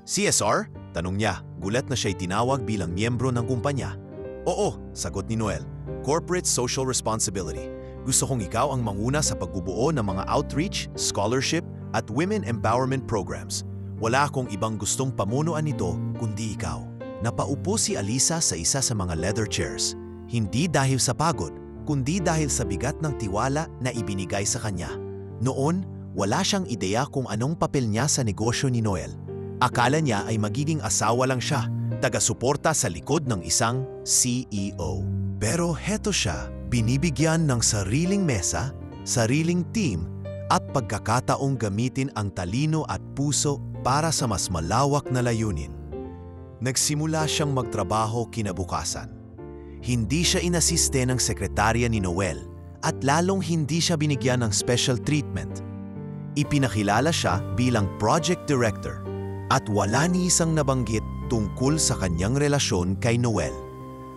Speaker 1: CSR? Tanong niya, gulat na siya'y tinawag bilang miyembro ng kumpanya. Oo, sagot ni Noel. Corporate Social Responsibility. Gusto kong ikaw ang manguna sa pagbubuo ng mga outreach, scholarship, at women empowerment programs. Wala akong ibang gustong pamunuan nito kundi ikaw. Napaupo si Alisa sa isa sa mga leather chairs. Hindi dahil sa pagod, kundi dahil sa bigat ng tiwala na ibinigay sa kanya. Noon, wala siyang ideya kung anong papel niya sa negosyo ni Noel. Akala niya ay magiging asawa lang siya, taga-suporta sa likod ng isang CEO. Pero heto siya, binibigyan ng sariling mesa, sariling team, at pagkakataong gamitin ang talino at puso para sa mas malawak na layunin. Nagsimula siyang magtrabaho kinabukasan. Hindi siya inasiste ng sekretarya ni Noel at lalong hindi siya binigyan ng special treatment. Ipinakilala siya bilang project director at wala ni isang nabanggit tungkol sa kanyang relasyon kay Noel.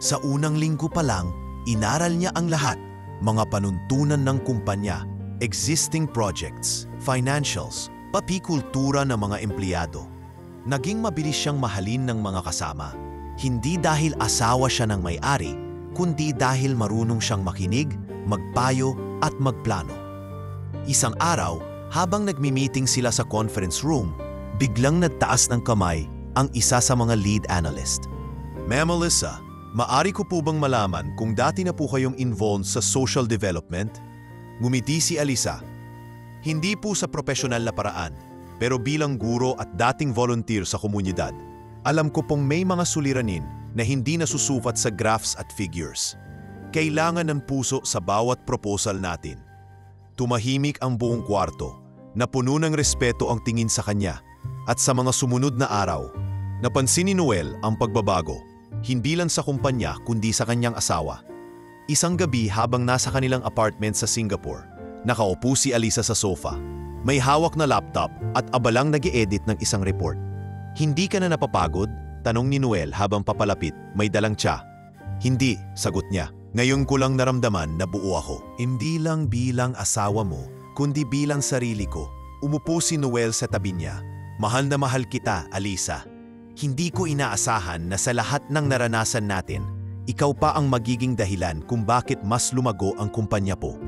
Speaker 1: Sa unang linggo pa lang, inaral niya ang lahat, mga panuntunan ng kumpanya, existing projects, financials, pati kultura ng mga empleyado. Naging mabilis siyang mahalin ng mga kasama, hindi dahil asawa siya ng may-ari, kundi dahil marunong siyang makinig, magpayo at magplano. Isang araw, habang nagmi-meeting sila sa conference room, biglang nagtaas ng kamay ang isa sa mga lead analyst. Ma'am Alyssa, maari ko po bang malaman kung dati na po kayong involved sa social development? Ngumiti si Alyssa. Hindi po sa profesional na paraan, pero bilang guro at dating volunteer sa komunidad, alam ko pong may mga suliranin na hindi nasusukat sa graphs at figures. Kailangan ng puso sa bawat proposal natin. Tumahimik ang buong kwarto, napuno ng respeto ang tingin sa kanya, at sa mga sumunod na araw, napansin ni Noel ang pagbabago, hindi lang sa kumpanya kundi sa kanyang asawa. Isang gabi habang nasa kanilang apartment sa Singapore, nakaupo si Alyssa sa sofa. May hawak na laptop at abalang nag-i-edit ng isang report. Hindi ka na napapagod? Tanong ni Noel habang papalapit, may dalang tsa. Hindi, sagot niya. Ngayon ko lang naramdaman na buo ako. Hindi lang bilang asawa mo, kundi bilang sarili ko. Umupo si Noel sa tabi niya. Mahal na mahal kita, Alyssa. Hindi ko inaasahan na sa lahat ng naranasan natin, ikaw pa ang magiging dahilan kung bakit mas lumago ang kumpanya po.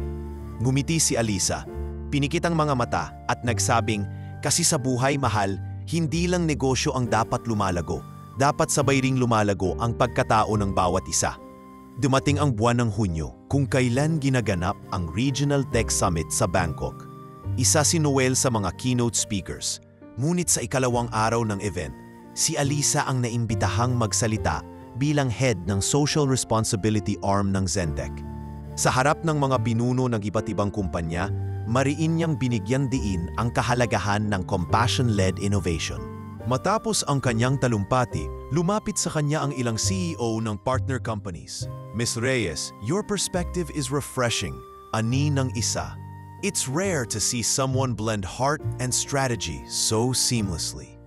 Speaker 1: Ngumiti si Alyssa, pinikit ang mga mata at nagsabing, kasi sa buhay mahal, hindi lang negosyo ang dapat lumalago. Dapat sabay ring lumalago ang pagkatao ng bawat isa. Dumating ang buwan ng Hunyo kung kailan ginaganap ang Regional Tech Summit sa Bangkok. Isa si Noel sa mga keynote speakers. Ngunit sa ikalawang araw ng event, si Alyssa ang naimbitahang magsalita bilang head ng Social Responsibility Arm ng Zentech. Sa harap ng mga pinuno ng iba't ibang kumpanya, mariin niyang binigyan diin ang kahalagahan ng compassion-led innovation. Matapos ang kanyang talumpati, lumapit sa kanya ang ilang CEO ng partner companies. Ms. Reyes, your perspective is refreshing, ani ng isa. It's rare to see someone blend heart and strategy so seamlessly.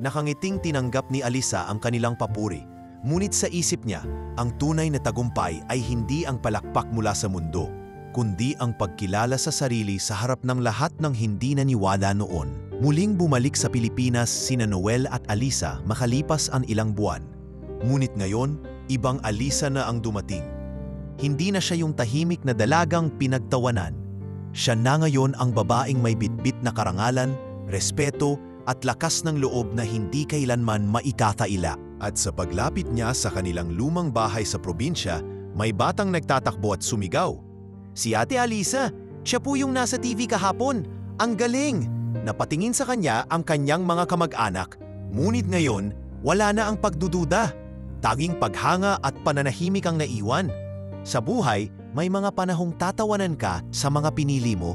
Speaker 1: Nakangiting tinanggap ni Alyssa ang kanilang papuri, ngunit sa isip niya, ang tunay na tagumpay ay hindi ang palakpak mula sa mundo, kundi ang pagkilala sa sarili sa harap ng lahat ng hindi naniwala noon. Muling bumalik sa Pilipinas sina Noel at Alyssa makalipas ang ilang buwan. Ngunit ngayon, ibang Alyssa na ang dumating. Hindi na siya yung tahimik na dalagang pinagtawanan. Siya na ngayon ang babaeng may bitbit na karangalan, respeto at lakas ng loob na hindi kailanman maikakaila. At sa paglapit niya sa kanilang lumang bahay sa probinsya, may batang nagtatakbo at sumigaw. Si Ate Alyssa, siya po yung nasa TV kahapon. Ang galing! Napatingin sa kanya ang kanyang mga kamag-anak, ngunit ngayon, wala na ang pagdududa. Taging paghanga at pananahimik ang naiwan. Sa buhay, may mga panahong tatawanan ka sa mga pinili mo.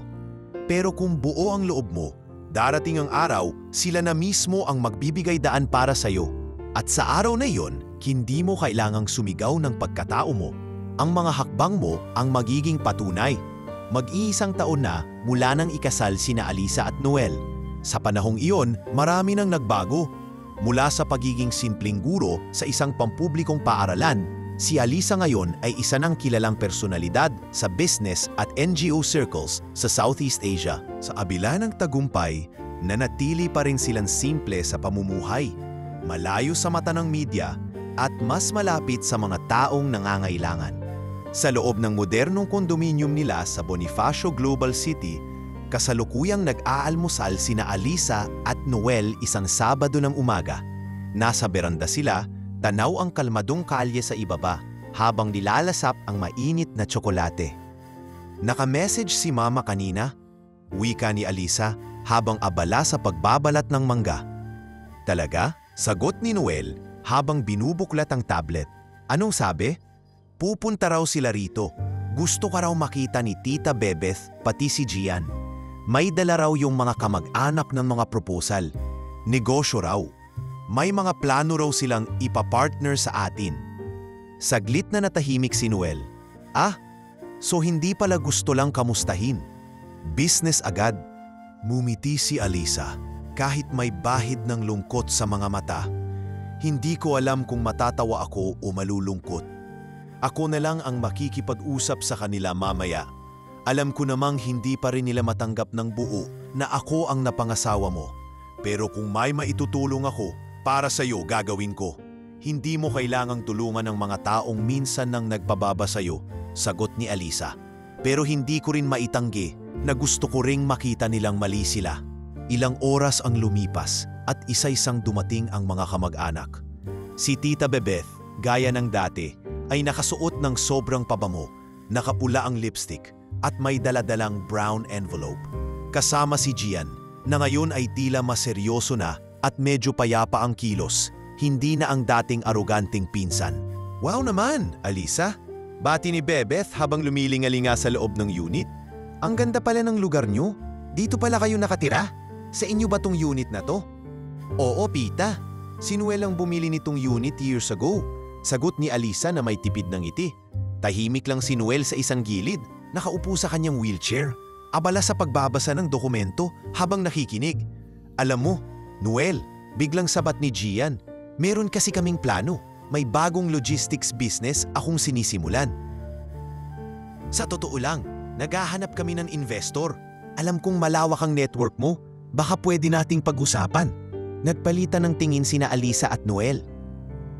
Speaker 1: Pero kung buo ang loob mo, darating ang araw, sila na mismo ang magbibigay daan para sa'yo. At sa araw na iyon, hindi mo kailangang sumigaw ng pagkatao mo. Ang mga hakbang mo ang magiging patunay. Mag-iisang taon na mula nang ikasal sina Alyssa at Noel. Sa panahong iyon, marami nang nagbago. Mula sa pagiging simpleng guro sa isang pampublikong paaralan, si Alyssa ngayon ay isa ng kilalang personalidad sa business at NGO circles sa Southeast Asia. Sa kabila ng tagumpay, nanatili pa rin silang simple sa pamumuhay, malayo sa mata ng media at mas malapit sa mga taong nangangailangan. Sa loob ng modernong kondominium nila sa Bonifacio Global City, kasalukuyang nag-aalmusal sina Alyssa at Noel isang Sabado ng umaga. Nasa beranda sila, tanaw ang kalmadong kalye sa ibaba habang nilalasap ang mainit na tsokolate. Naka-message si Mama kanina, wika ni Alyssa habang abala sa pagbabalat ng mangga. Talaga? Sagot ni Noel habang binubuklat ang tablet. Anong sabi? Pupunta raw sila rito. Gusto ka raw makita ni Tita Bebeth pati si Gian. May dala raw yung mga kamag-anak ng mga proposal. Negosyo raw. May mga plano raw silang ipapartner sa atin. Saglit na natahimik si Noel. So hindi pala gusto lang kamustahin. Business agad. Mumiti si Alisa kahit may bahid ng lungkot sa mga mata. Hindi ko alam kung matatawa ako o malulungkot. Ako na lang ang makikipag-usap sa kanila mamaya. Alam ko namang hindi pa rin nila matanggap ng buo na ako ang napangasawa mo. Pero kung may maitutulong ako, para sa iyo gagawin ko. Hindi mo kailangang tulungan ng mga taong minsan nang nagpababa sa iyo, sagot ni Alisa. Pero hindi ko rin maitanggi na gusto ko ring makita nilang mali sila. Ilang oras ang lumipas at isa-isang dumating ang mga kamag-anak. Si Tita Bebeth, gaya ng dati, ay nakasuot ng sobrang pabango, nakapula ang lipstick at may daladalang brown envelope. Kasama si Gian, na ngayon ay tila mas seryoso na at medyo payapa ang kilos, hindi na ang dating aroganting pinsan. Wow naman, Alisa! Bati ni Bebeth habang lumilingalinga sa loob ng unit. Ang ganda pala ng lugar nyo. Dito pala kayo nakatira. Sa inyo ba tong unit na to? Oo, Pita. Si Noel ang bumili nitong unit years ago. Sagot ni Alisa na may tipid ng ngiti. Tahimik lang si Noel sa isang gilid, nakaupo sa kanyang wheelchair. Abala sa pagbabasa ng dokumento habang nakikinig. Alam mo, Noel, biglang sabat ni Gian. Meron kasi kaming plano. May bagong logistics business akong sinisimulan. Sa totoo lang, naghahanap kami ng investor. Alam kong malawak ang network mo. Baka pwede nating pag-usapan. Nagpalitan ng tingin sina Alisa at Noel.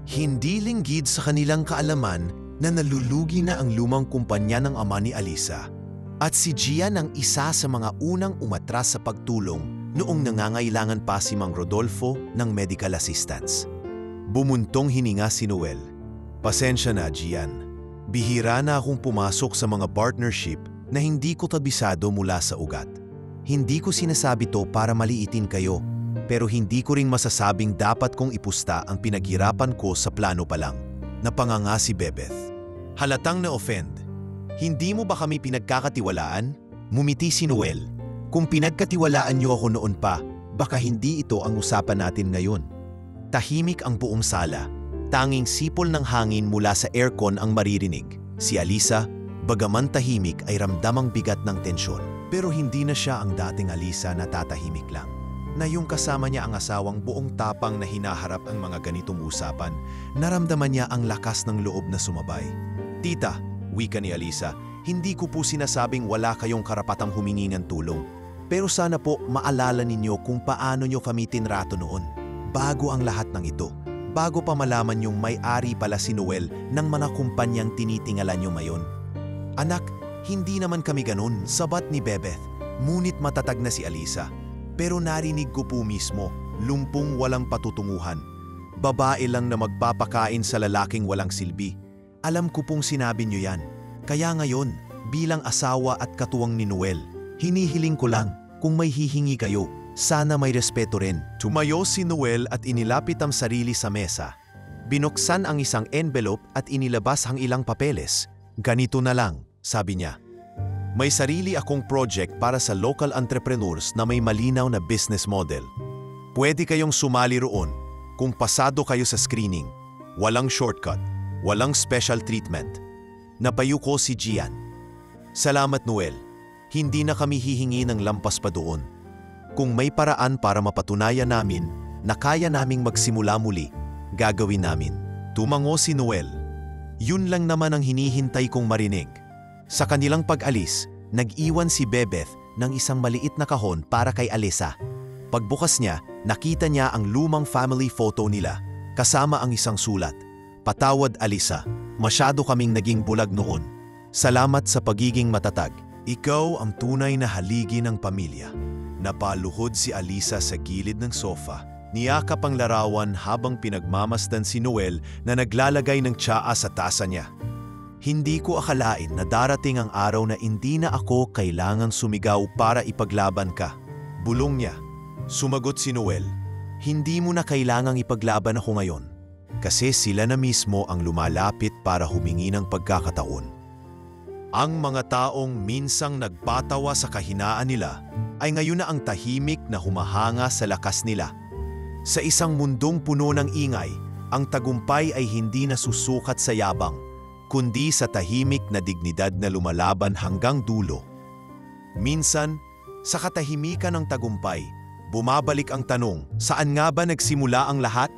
Speaker 1: Hindi linggid sa kanilang kaalaman na nalulugi na ang lumang kumpanya ng ama ni Alisa. At si Gian ang isa sa mga unang umatras sa pagtulong noong nangangailangan pa si Mang Rodolfo ng medical assistance. Bumuntong hininga si Noel. Pasensya na, Gian. Bihira na akong pumasok sa mga partnership na hindi ko kabisado mula sa ugat. Hindi ko sinasabi to para maliitin kayo, pero hindi ko ring masasabing dapat kong ipusta ang pinaghirapan ko sa plano pa lang. Napanganga si Bebeth. Halatang na-offend. Hindi mo ba kami pinagkakatiwalaan? Mumiti si Noel. Kung pinagkatiwalaan niyo ako noon pa, baka hindi ito ang usapan natin ngayon. Tahimik ang buong sala. Tanging sipol ng hangin mula sa aircon ang maririnig. Si Alisa, bagaman tahimik ay ramdamang bigat ng tensyon. Pero hindi na siya ang dating Alisa na tatahimik lang. Na yung kasama niya ang asawang buong tapang na hinaharap ang mga ganitong usapan, naramdaman niya ang lakas ng loob na sumabay. Tita, wika ni Alisa, hindi ko po sinasabing wala kayong karapatang humingi ng tulong. Pero sana po maalala ninyo kung paano nyo kami tinrato noon. Bago ang lahat ng ito, bago pa malaman yung may-ari pala si Noel ng mga kumpanyang tinitingalan nyo ngayon. Anak, hindi naman kami ganun, sabat ni Bebeth. Ngunit matatag na si Alisa. Pero narinig ko po mismo, lumpong walang patutunguhan. Babae lang na magpapakain sa lalaking walang silbi. Alam ko pong sinabi nyo yan. Kaya ngayon, bilang asawa at katuwang ni Noel, hinihiling ko lang kung may hihingi kayo. Sana may respeto rin. Tumayo si Noel at inilapit ang sarili sa mesa. Binuksan ang isang envelope at inilabas ang ilang papeles. Ganito na lang, sabi niya. May sarili akong project para sa local entrepreneurs na may malinaw na business model. Pwede kayong sumali roon kung pasado kayo sa screening. Walang shortcut, walang special treatment. Napayuko si Gian. Salamat Noel, hindi na kami hihingi ng lampas pa doon. Kung may paraan para mapatunayan namin na kaya naming magsimula muli, gagawin namin. Tumango si Noel. Yun lang naman ang hinihintay kong marinig. Sa kanilang pag-alis, nag-iwan si Bebeth ng isang maliit na kahon para kay Alisa. Pagbukas niya, nakita niya ang lumang family photo nila, kasama ang isang sulat. Patawad Alisa, masyado kaming naging bulag noon. Salamat sa pagiging matatag. Ikaw ang tunay na haligi ng pamilya. Napaluhod si Alisa sa gilid ng sofa. Niyakap ang larawan habang pinagmamasdan si Noel na naglalagay ng tsaa sa tasa niya. Hindi ko akalain na darating ang araw na hindi na ako kailangan sumigaw para ipaglaban ka. Bulong niya. Sumagot si Noel. Hindi mo na kailangang ipaglaban ako ngayon. Kasi sila na mismo ang lumalapit para humingi ng pagkakataon. Ang mga taong minsang nagpatawa sa kahinaan nila ay ngayon na ang tahimik na humahanga sa lakas nila. Sa isang mundong puno ng ingay, ang tagumpay ay hindi nasusukat sa yabang, kundi sa tahimik na dignidad na lumalaban hanggang dulo. Minsan, sa katahimikan ng tagumpay, bumabalik ang tanong, saan nga ba nagsimula ang lahat?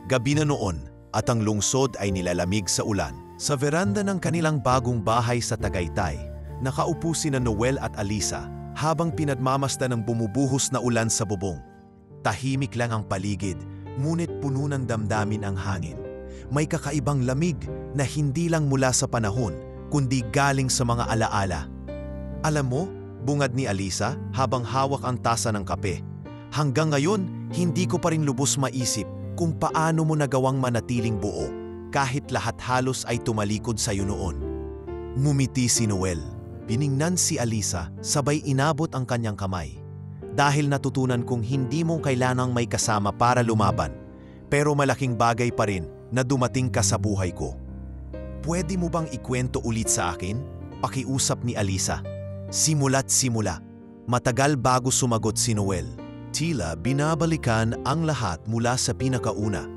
Speaker 1: Gabi na noon at ang lungsod ay nilalamig sa ulan. Sa veranda ng kanilang bagong bahay sa Tagaytay, nakaupo sina Noel at Alisa habang pinagmamasdan ng bumubuhos na ulan sa bubong. Tahimik lang ang paligid, ngunit puno ng damdamin ang hangin. May kakaibang lamig na hindi lang mula sa panahon, kundi galing sa mga alaala. Alam mo, bungad ni Alisa habang hawak ang tasa ng kape. Hanggang ngayon, hindi ko pa rin lubos maisip kung paano mo nagawang manatiling buo, kahit lahat halos ay tumalikod sa iyo noon. Ngumiti si Noel. Biningnan si Alisa, sabay inabot ang kanyang kamay. Dahil natutunan kong hindi mo kailangang may kasama para lumaban, pero malaking bagay pa rin na dumating ka sa buhay ko. Pwede mo bang ikwento ulit sa akin? Pakiusap ni Alisa. Simula't simula. Matagal bago sumagot si Noel. Tila binabalikan ang lahat mula sa pinakauna.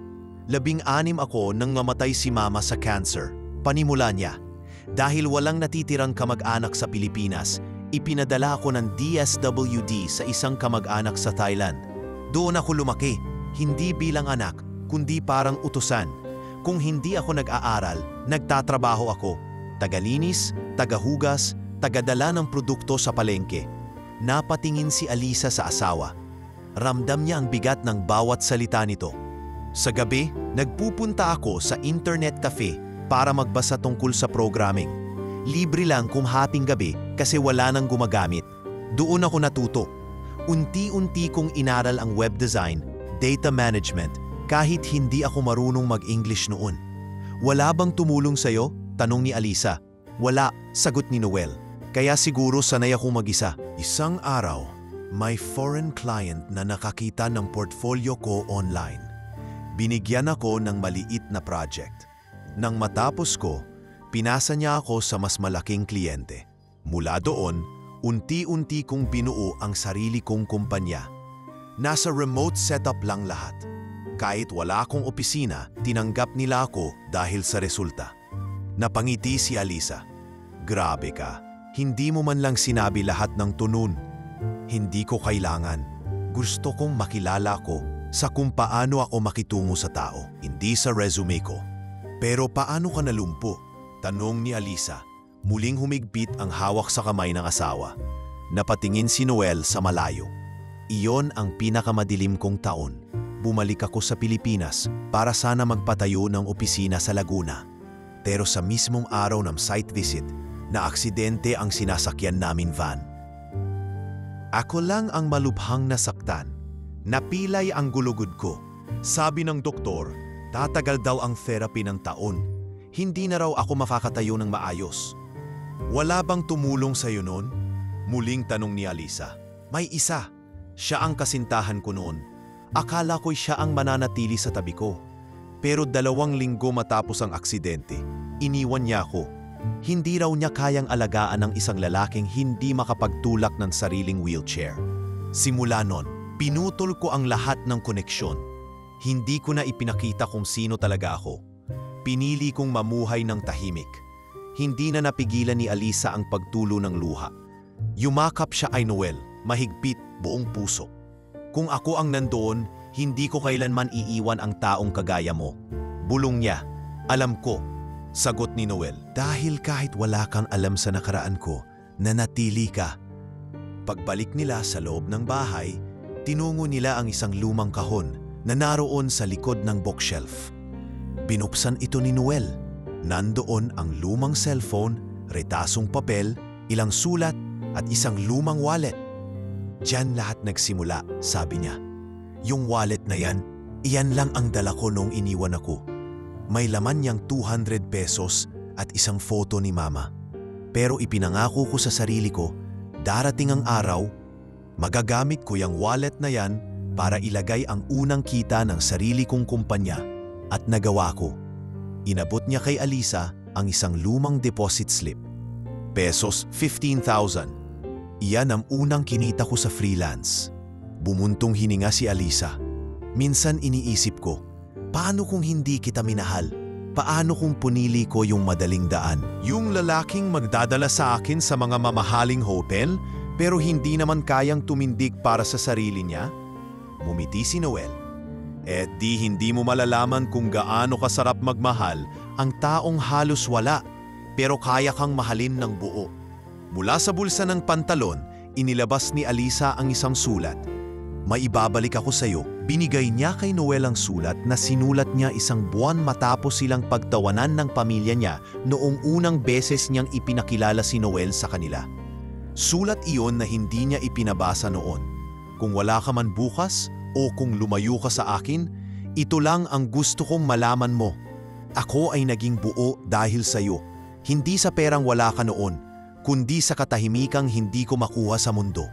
Speaker 1: 16 ako nang mamatay si Mama sa cancer. Panimula niya. Dahil walang natitirang kamag-anak sa Pilipinas, ipinadala ako ng DSWD sa isang kamag-anak sa Thailand. Doon ako lumaki, hindi bilang anak, kundi parang utusan. Kung hindi ako nag-aaral, nagtatrabaho ako. Tagalinis, tagahugas, tagadala ng produkto sa palengke. Napatingin si Alisa sa asawa. Ramdam niya ang bigat ng bawat salita nito. Sa gabi, nagpupunta ako sa internet cafe para magbasa tungkol sa programming. Libre lang kung hating gabi kasi wala nang gumagamit. Doon ako natuto. Unti-unti kong inaral ang web design, data management, kahit hindi ako marunong mag-English noon. Wala bang tumulong sa'yo? Tanong ni Alisa. Wala, sagot ni Noel. Kaya siguro sanay akong mag-isa. Isang araw, may foreign client na nakakita ng portfolio ko online. Binigyan ako ng maliit na project. Nang matapos ko, pinasa niya ako sa mas malaking kliyente. Mula doon, unti-unti kong binuo ang sarili kong kumpanya. Nasa remote setup lang lahat. Kahit wala akong opisina, tinanggap nila ako dahil sa resulta. Napangiti si Alisa. Grabe ka, hindi mo man lang sinabi lahat ng tunun. Hindi ko kailangan. Gusto kong makilala ko sa kung paano ako makitungo sa tao, hindi sa resume ko. Pero paano ka nalumpo? Tanong ni Alisa. Muling humigpit ang hawak sa kamay ng asawa. Napatingin si Noel sa malayo. Iyon ang pinakamadilim kong taon. Bumalik ako sa Pilipinas para sana magpatayo ng opisina sa Laguna. Pero sa mismong araw ng site visit, naaksidente ang sinasakyan namin van. Ako lang ang malubhang nasaktan. Napilay ang gulugod ko. Sabi ng doktor, tatagal daw ang therapy ng taon. Hindi na raw ako makakatayo ng maayos. Wala bang tumulong sa'yo noon? Muling tanong ni Alisa. May isa. Siya ang kasintahan ko noon. Akala ko'y siya ang mananatili sa tabi ko. Pero 2 linggo matapos ang aksidente, iniwan niya ako. Hindi raw niya kayang alagaan ng isang lalaking hindi makapagtulak ng sariling wheelchair. Simula noon, pinutol ko ang lahat ng koneksyon. Hindi ko na ipinakita kung sino talaga ako. Pinili kong mamuhay ng tahimik. Hindi na napigilan ni Alisa ang pagtulo ng luha. Yumakap siya kay Noel, mahigpit, buong puso. Kung ako ang nandoon, hindi ko kailanman iiwan ang taong kagaya mo. Bulong niya. Alam ko, sagot ni Noel. Dahil kahit wala kang alam sa nakaraan ko, nanatili ka. Pagbalik nila sa loob ng bahay, tinungo nila ang isang lumang kahon na naroon sa likod ng bookshelf. Binuksan ito ni Noel. Nandoon ang lumang cellphone, retasong papel, ilang sulat at isang lumang wallet. Diyan lahat nagsimula, sabi niya. Yung wallet na yan, iyan lang ang dala ko noong iniwan ako. May laman niyang 200 pesos at isang photo ni Mama. Pero ipinangako ko sa sarili ko, darating ang araw, magagamit ko yung wallet na yan para ilagay ang unang kita ng sarili kong kumpanya. At nagawa ko. Inabot niya kay Alisa ang isang lumang deposit slip. Pesos 15,000. Iyan ang unang kinita ko sa freelance. Bumuntong hininga si Alisa. Minsan iniisip ko, paano kung hindi kita minahal? Paano kung punili ko yung madaling daan? Yung lalaking magdadala sa akin sa mga mamahaling hotel, pero hindi naman kayang tumindig para sa sarili niya? Ngumiti si Noel. Di hindi mo malalaman kung gaano kasarap magmahal ang taong halos wala, pero kaya kang mahalin ng buo. Mula sa bulsa ng pantalon, inilabas ni Alisa ang isang sulat. Maibabalik ako sa iyo. Binigay niya kay Noel ang sulat na sinulat niya isang buwan matapos silang pagtawanan ng pamilya niya noong unang beses niyang ipinakilala si Noel sa kanila. Sulat iyon na hindi niya ipinabasa noon. Kung wala ka man bukas o kung lumayo ka sa akin, ito lang ang gusto kong malaman mo. Ako ay naging buo dahil sa iyo. Hindi sa perang wala ka noon, kundi sa katahimikang hindi ko makuha sa mundo.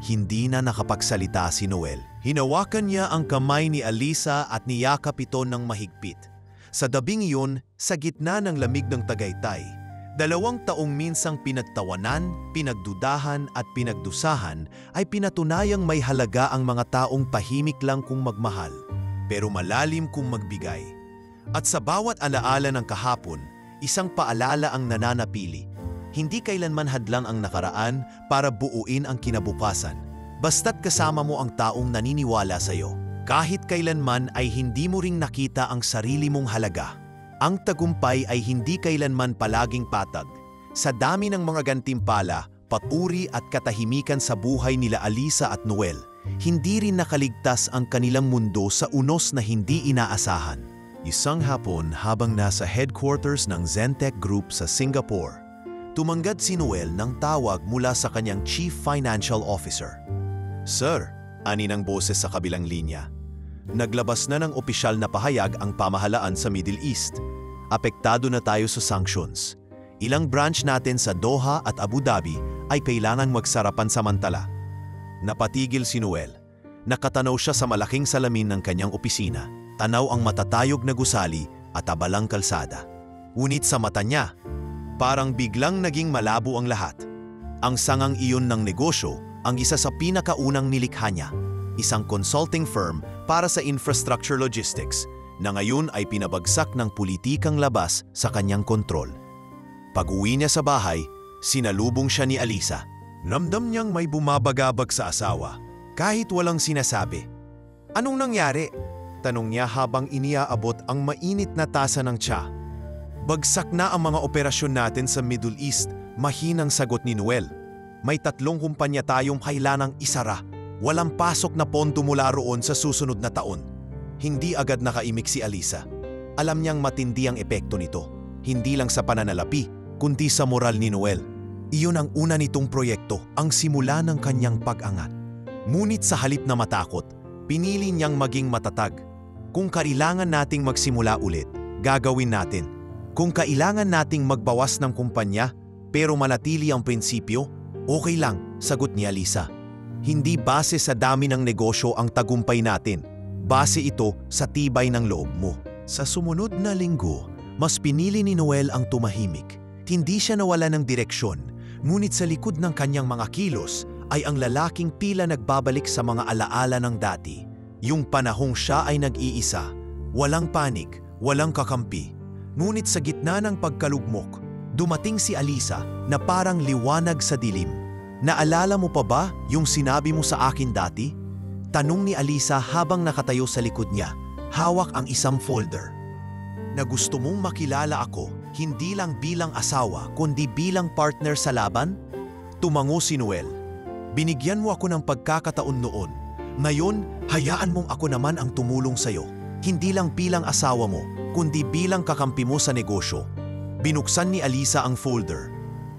Speaker 1: Hindi na nakapagsalita si Noel. Hinawakan niya ang kamay ni Alisa at niyakap ito ng mahigpit. Sa dabing iyon, sa gitna ng lamig ng Tagaytay, 2 taong minsang pinagtawanan, pinagdudahan at pinagdusahan ay pinatunayang may halaga ang mga taong tahimik lang kung magmahal, pero malalim kung magbigay. At sa bawat alaala ng kahapon, isang paalala ang nananapili. Hindi kailanman hadlang ang nakaraan para buuin ang kinabukasan. Basta't kasama mo ang taong naniniwala sa iyo. Kahit kailanman ay hindi mo ring nakita ang sarili mong halaga. Ang tagumpay ay hindi kailanman palaging patag. Sa dami ng mga gantimpala, papuri at katahimikan sa buhay nila Alisa at Noel, hindi rin nakaligtas ang kanilang mundo sa unos na hindi inaasahan. Isang hapon habang nasa headquarters ng Zentech Group sa Singapore, tumanggad si Noel ng tawag mula sa kanyang Chief Financial Officer. Sir, ani ng boses sa kabilang linya. Naglabas na ng opisyal na pahayag ang pamahalaan sa Middle East. Apektado na tayo sa sanctions. Ilang branch natin sa Doha at Abu Dhabi ay kailangan magsarapan samantala. Napatigil si Noel. Nakatanaw siya sa malaking salamin ng kanyang opisina. Tanaw ang matatayog na gusali at abalang kalsada. Ngunit sa mata niya, parang biglang naging malabo ang lahat. Ang sangang iyon ng negosyo ang isa sa pinakaunang nilikha niya, isang consulting firm para sa infrastructure logistics na ngayon ay pinabagsak ng politikang labas sa kanyang kontrol. Pag-uwi niya sa bahay, sinalubong siya ni Alisa. Ramdam niyang may bumabagabag sa asawa, kahit walang sinasabi. Anong nangyari? Tanong niya habang iniaabot ang mainit na tasa ng tsa. Bagsak na ang mga operasyon natin sa Middle East, mahinang sagot ni Noel. May 3 kumpanya tayong kailangang isara. Walang pasok na pondo mula roon sa susunod na taon. Hindi agad nakaimik si Alisa. Alam niyang matindi ang epekto nito. Hindi lang sa pananalapi, kundi sa moral ni Noel. Iyon ang una nitong proyekto, ang simula ng kanyang pag-angat. Ngunit sa halip na matakot, pinili niyang maging matatag. Kung kailangan nating magsimula ulit, gagawin natin. Kung kailangan nating magbawas ng kumpanya, pero manatili ang prinsipyo, okay lang, sagot ni Alisa. Hindi base sa dami ng negosyo ang tagumpay natin. Base ito sa tibay ng loob mo. Sa sumunod na linggo, mas pinili ni Noel ang tumahimik. Hindi siya nawala ng direksyon, ngunit sa likod ng kanyang mga kilos ay ang lalaking tila nagbabalik sa mga alaala ng dati. Yung panahong siya ay nag-iisa, walang panig, walang kakampi. Ngunit sa gitna ng pagkalugmok, dumating si Alisa na parang liwanag sa dilim. Naalala mo pa ba yung sinabi mo sa akin dati? Tanong ni Alisa habang nakatayo sa likod niya, hawak ang isang folder. Na gusto mong makilala ako, hindi lang bilang asawa, kundi bilang partner sa laban? Tumango si Noel. Binigyan mo ako ng pagkakataon noon. Ngayon, hayaan mong ako naman ang tumulong sa'yo. Hindi lang bilang asawa mo, kundi bilang kakampi mo sa negosyo. Binuksan ni Alisa ang folder.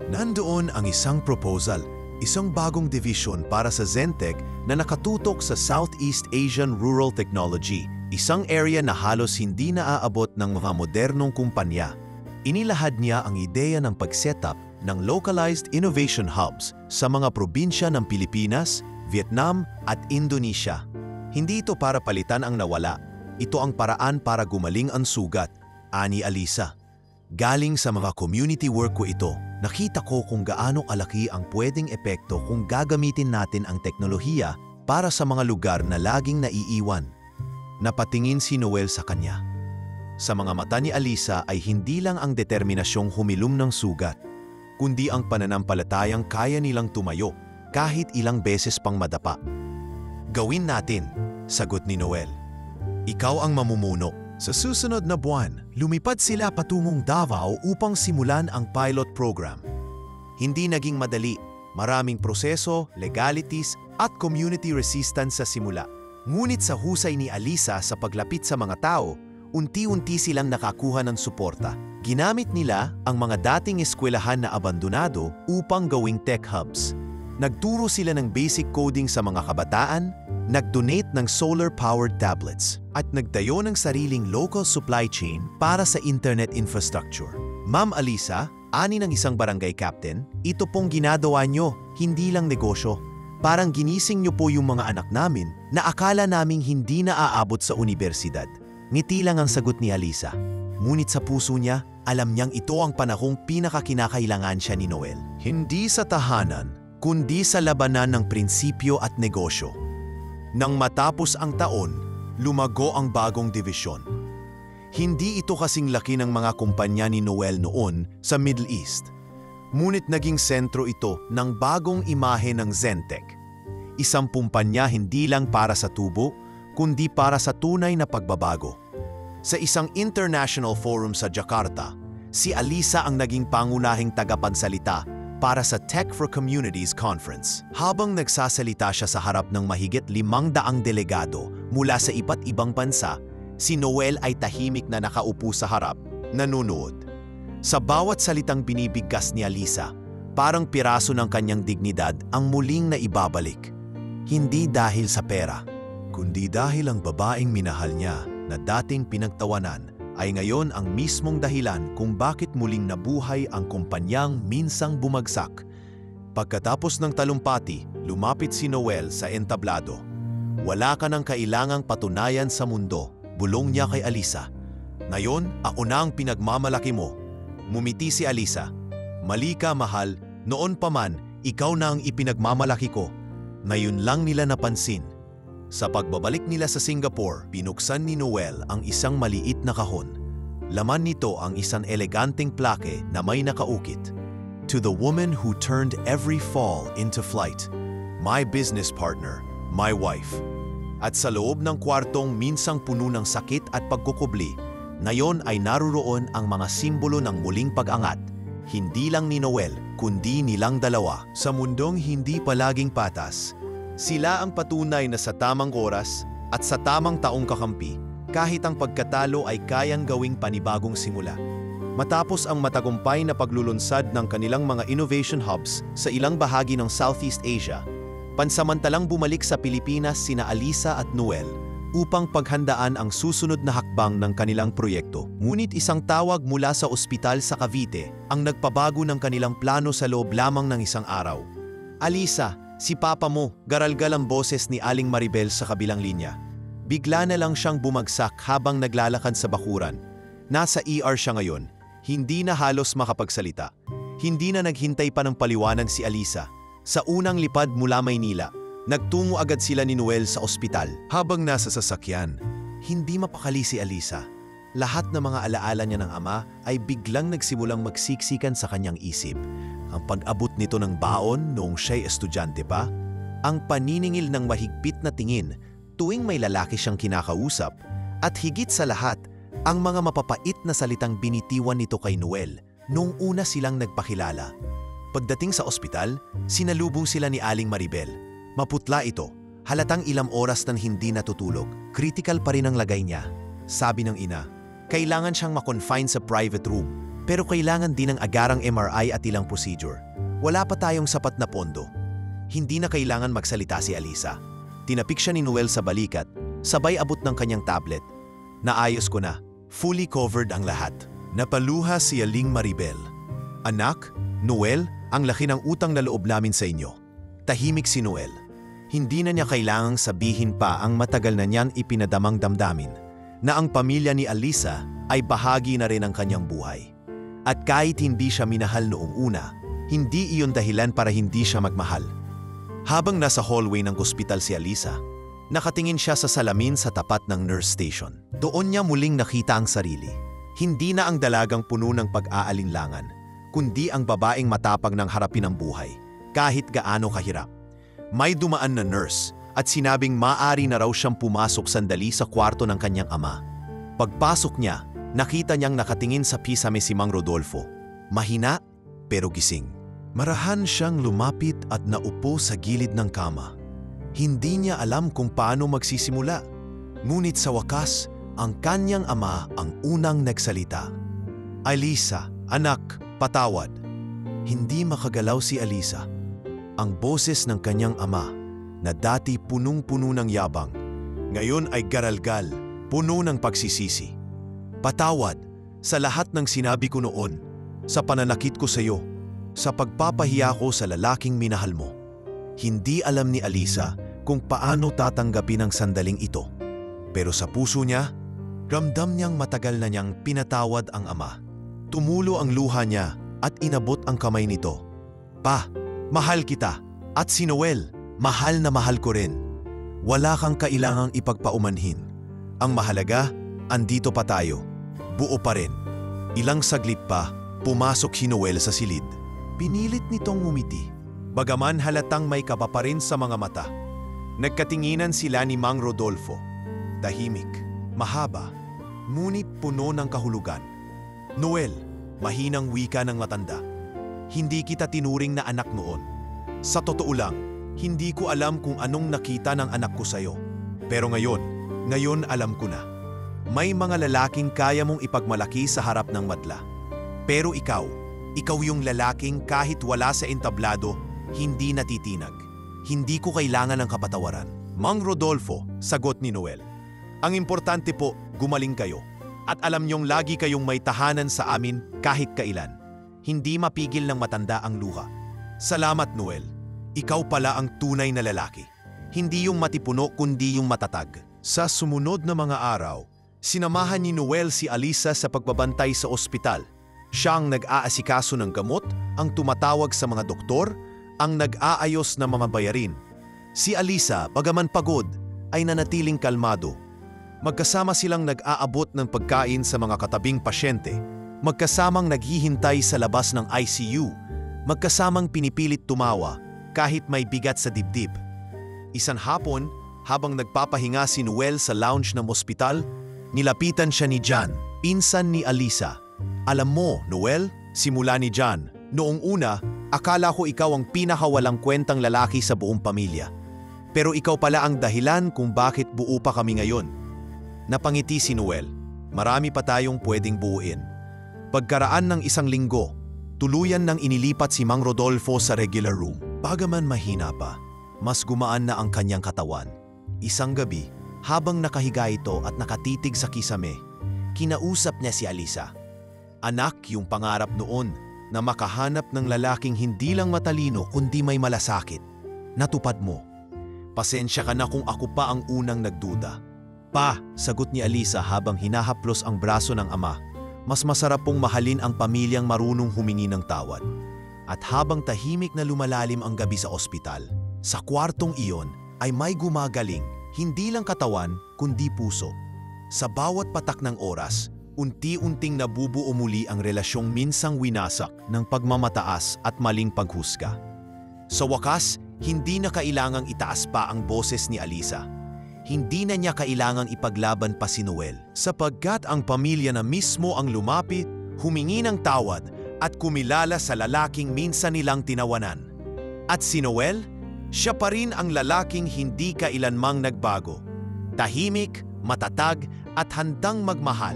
Speaker 1: Nandoon ang isang proposal, isang bagong division para sa Zentech na nakatutok sa Southeast Asian Rural Technology, isang area na halos hindi naaabot ng mga modernong kumpanya. Inilahad niya ang ideya ng pag-setup ng localized innovation hubs sa mga probinsya ng Pilipinas, Vietnam at Indonesia. Hindi ito para palitan ang nawala. Ito ang paraan para gumaling ang sugat, ani Alisa. Galing sa mga community work ko ito, nakita ko kung gaano kalaki ang pwedeng epekto kung gagamitin natin ang teknolohiya para sa mga lugar na laging naiiwan. Napatingin si Noel sa kanya. Sa mga mata ni Alisa ay hindi lang ang determinasyong humilom ng sugat, kundi ang pananampalatayang kaya nilang tumayo kahit ilang beses pang madapa. "Gawin natin," sagot ni Noel. "Ikaw ang mamumuno." Sa susunod na buwan, lumipad sila patungong Davao upang simulan ang pilot program. Hindi naging madali, maraming proseso, legalities at community resistance sa simula. Ngunit sa husay ni Alisa sa paglapit sa mga tao, unti-unti silang nakakuha ng suporta. Ginamit nila ang mga dating eskwelahan na abandonado upang gawing tech hubs. Nagturo sila ng basic coding sa mga kabataan, nag-donate ng solar-powered tablets, at nagtayo ng sariling local supply chain para sa internet infrastructure. Ma'am Alisa, ani ng isang barangay captain, ito pong ginagawa nyo, hindi lang negosyo. Parang ginising nyo po yung mga anak namin na akala naming hindi na aabot sa unibersidad. Ngiti lang ang sagot ni Alisa. Ngunit sa puso niya, alam niyang ito ang panahong pinakakinakailangan siya ni Noel. Hindi sa tahanan, kundi sa labanan ng prinsipyo at negosyo. Nang matapos ang taon, lumago ang bagong divisyon. Hindi ito kasing laki ng mga kumpanya ni Noel noon sa Middle East. Ngunit naging sentro ito ng bagong imahe ng Zentech. Isang kumpanya hindi lang para sa tubo, kundi para sa tunay na pagbabago. Sa isang international forum sa Jakarta, si Alisa ang naging pangunahing tagapagsalita para sa Tech for Communities Conference. Habang nagsasalita siya sa harap ng mahigit 500 delegado mula sa iba't ibang bansa, si Noel ay tahimik na nakaupo sa harap, nanonood. Sa bawat salitang binibigkas ni Alisa, parang piraso ng kanyang dignidad ang muling naibabalik. Hindi dahil sa pera, kundi dahil ang babaeng minahal niya na dating pinagtawanan ay ngayon ang mismong dahilan kung bakit muling nabuhay ang kumpanyang minsang bumagsak. Pagkatapos ng talumpati, lumapit si Noel sa entablado. "Wala ka nang kailangang patunayan sa mundo," bulong niya kay Alisa. "Ngayon, ako na ang pinagmamalaki mo." Mumiti si Alisa. "Mali ka, mahal. Noon pa man, ikaw na ang ipinagmamalaki ko." Ngayon lang nila napansin. Sa pagbabalik nila sa Singapore, binuksan ni Noel ang isang maliit na kahon. Laman nito ang isang eleganteng plake na may nakaukit. "To the woman who turned every fall into flight. My business partner, my wife." At sa loob ng kwartong minsang puno ng sakit at pagkukubli, ngayon ay naruroon ang mga simbolo ng muling pag-angat. Hindi lang ni Noel, kundi nilang dalawa. Sa mundong hindi palaging patas, sila ang patunay na sa tamang oras at sa tamang taong kakampi, kahit ang pagkatalo ay kayang gawing panibagong simula. Matapos ang matagumpay na paglulunsad ng kanilang mga innovation hubs sa ilang bahagi ng Southeast Asia, pansamantalang bumalik sa Pilipinas sina Alisa at Noel upang paghandaan ang susunod na hakbang ng kanilang proyekto. Ngunit isang tawag mula sa ospital sa Cavite ang nagpabago ng kanilang plano sa loob lamang ng isang araw. "Alisa, si Papa mo," garalgal ang boses ni Aling Maribel sa kabilang linya. Bigla na lang siyang bumagsak habang naglalakad sa bakuran. Nasa ER siya ngayon, hindi na halos makapagsalita. Hindi na naghintay pa ng paliwanag si Alisa. Sa unang lipad mula Maynila, nagtungo agad sila ni Noel sa ospital. Habang nasa sasakyan, hindi mapakali si Alisa. Lahat ng mga alaala niya ng ama ay biglang nagsimulang magsiksikan sa kanyang isip. Ang pag-abot nito ng baon noong siya'y estudyante pa, ang paniningil ng mahigpit na tingin tuwing may lalaki siyang kinakausap, at higit sa lahat, ang mga mapapait na salitang binitiwan nito kay Noel noong una silang nagpakilala. Pagdating sa ospital, sinalubong sila ni Aling Maribel. Maputla ito, halatang ilang oras nang hindi natutulog. Critical pa rin ang lagay niya. Sabi ng ina, kailangan siyang makonfine sa private room, pero kailangan din ng agarang MRI at ilang procedure. Wala pa tayong sapat na pondo. Hindi na kailangan magsalita si Alisa. Tinapik siya ni Noel sa balikat, sabay abot ng kanyang tablet. Naayos ko na, fully covered ang lahat. Napaluha si Aling Maribel. "Anak, Noel, ang laki ng utang na loob namin sa inyo." Tahimik si Noel. Hindi na niya kailangang sabihin pa ang matagal na niyang ipinadamang damdamin, na ang pamilya ni Alisa ay bahagi na rin ng kanyang buhay. At kahit hindi siya minahal noong una, hindi iyon dahilan para hindi siya magmahal. Habang nasa hallway ng ospital si Alisa, Nakatingin siya sa salamin sa tapat ng nurse station. Doon niya muling nakita ang sarili. Hindi na ang dalagang puno ng pag-aalinlangan, kundi ang babaeng matapang ng harapin ang buhay, kahit gaano kahirap. May dumaan na nurse at sinabing maaari na raw siyang pumasok sandali sa kwarto ng kanyang ama. Pagpasok niya, nakita niyang nakatingin sa pisame si Mang Rodolfo. Mahina pero gising. Marahan siyang lumapit at naupo sa gilid ng kama. Hindi niya alam kung paano magsisimula. Ngunit sa wakas, ang kanyang ama ang unang nagsalita. "Alisa, anak, patawad." Hindi makagalaw si Alisa. Ang boses ng kanyang ama, na dati punong-puno ng yabang, ngayon ay garalgal, puno ng pagsisisi. "Patawad sa lahat ng sinabi ko noon, sa pananakit ko sa iyo, sa pagpapahiya ko sa lalaking minahal mo." Hindi alam ni Alisa kung paano tatanggapin ang sandaling ito. Pero sa puso niya, ramdam niyang matagal na niyang pinatawad ang ama. Tumulo ang luha niya at inabot ang kamay nito. "Pa, mahal kita. At si Noel, mahal na mahal ko rin. Wala kang kailangang ipagpaumanhin. Ang mahalaga, andito pa tayo. Buo pa rin." Ilang saglit pa, pumasok si Noel sa silid. Pinilit nitong ngumiti, bagaman halatang may kaba pa rin sa mga mata. Nagkatinginan sila ni Mang Rodolfo. Tahimik, mahaba, ngunit puno ng kahulugan. "Noel," mahinang wika ng matanda, "hindi kita tinuring na anak noon. Sa totoo lang, hindi ko alam kung anong nakita ng anak ko sa'yo. Pero ngayon alam ko na. May mga lalaking kaya mong ipagmalaki sa harap ng madla. Pero ikaw yung lalaking kahit wala sa entablado, hindi natitinag. Hindi ko kailangan ng kapatawaran." "Mang Rodolfo," sagot ni Noel, "ang importante po, gumaling kayo. At alam niyong lagi kayong may tahanan sa amin kahit kailan. Hindi mapigil ng matanda ang luha." "Salamat, Noel. Ikaw pala ang tunay na lalaki. Hindi yung matipuno kundi yung matatag." Sa sumunod na mga araw, sinamahan ni Noel si Alisa sa pagbabantay sa ospital. Siya ang nag-aasikaso ng gamot, ang tumatawag sa mga doktor, ang nag-aayos ng mga bayarin. Si Alisa, bagaman pagod, ay nanatiling kalmado. Magkasama silang nag-aabot ng pagkain sa mga katabing pasyente, magkasamang naghihintay sa labas ng ICU, magkasamang pinipilit tumawa kahit may bigat sa dibdib. Isang hapon, habang nagpapahinga si Noel sa lounge ng ospital, nilapitan siya ni John, pinsan ni Alisa. "Alam mo, Noel," simula ni John, "noong una, akala ko ikaw ang pinakawalang kwentang lalaki sa buong pamilya. Pero ikaw pala ang dahilan kung bakit buo pa kami ngayon." Napangiti si Noel. Marami pa tayong pwedeng buuin. Pagkaraan ng isang linggo, tuluyan nang inilipat si Mang Rodolfo sa regular room. Bagaman mahina pa, mas gumaan na ang kanyang katawan. Isang gabi, habang nakahiga ito at nakatitig sa kisame, kinausap niya si Alisa. "Anak, yung pangarap noon na makahanap ng lalaking hindi lang matalino kundi may malasakit. Natupad mo. Pasensya ka na kung ako pa ang unang nagduda." "Pa," sagot ni Alisa habang hinahaplos ang braso ng ama, "mas masarap pong mahalin ang pamilyang marunong humingi ng tawad." At habang tahimik na lumalalim ang gabi sa ospital, sa kwartong iyon ay may gumagaling, hindi lang katawan kundi puso. Sa bawat patak ng oras, unti-unting nabubuo muli ang relasyong minsang winasak ng pagmamataas at maling paghusga. Sa wakas, hindi na kailangang itaas pa ang boses ni Alisa. Hindi na niya kailangang ipaglaban pa si Noel, sapagkat ang pamilya na mismo ang lumapit, humingi ng tawad at kumilala sa lalaking minsan nilang tinawanan. At si Noel, siya pa rin ang lalaking hindi kailanmang nagbago. Tahimik, matatag at handang magmahal,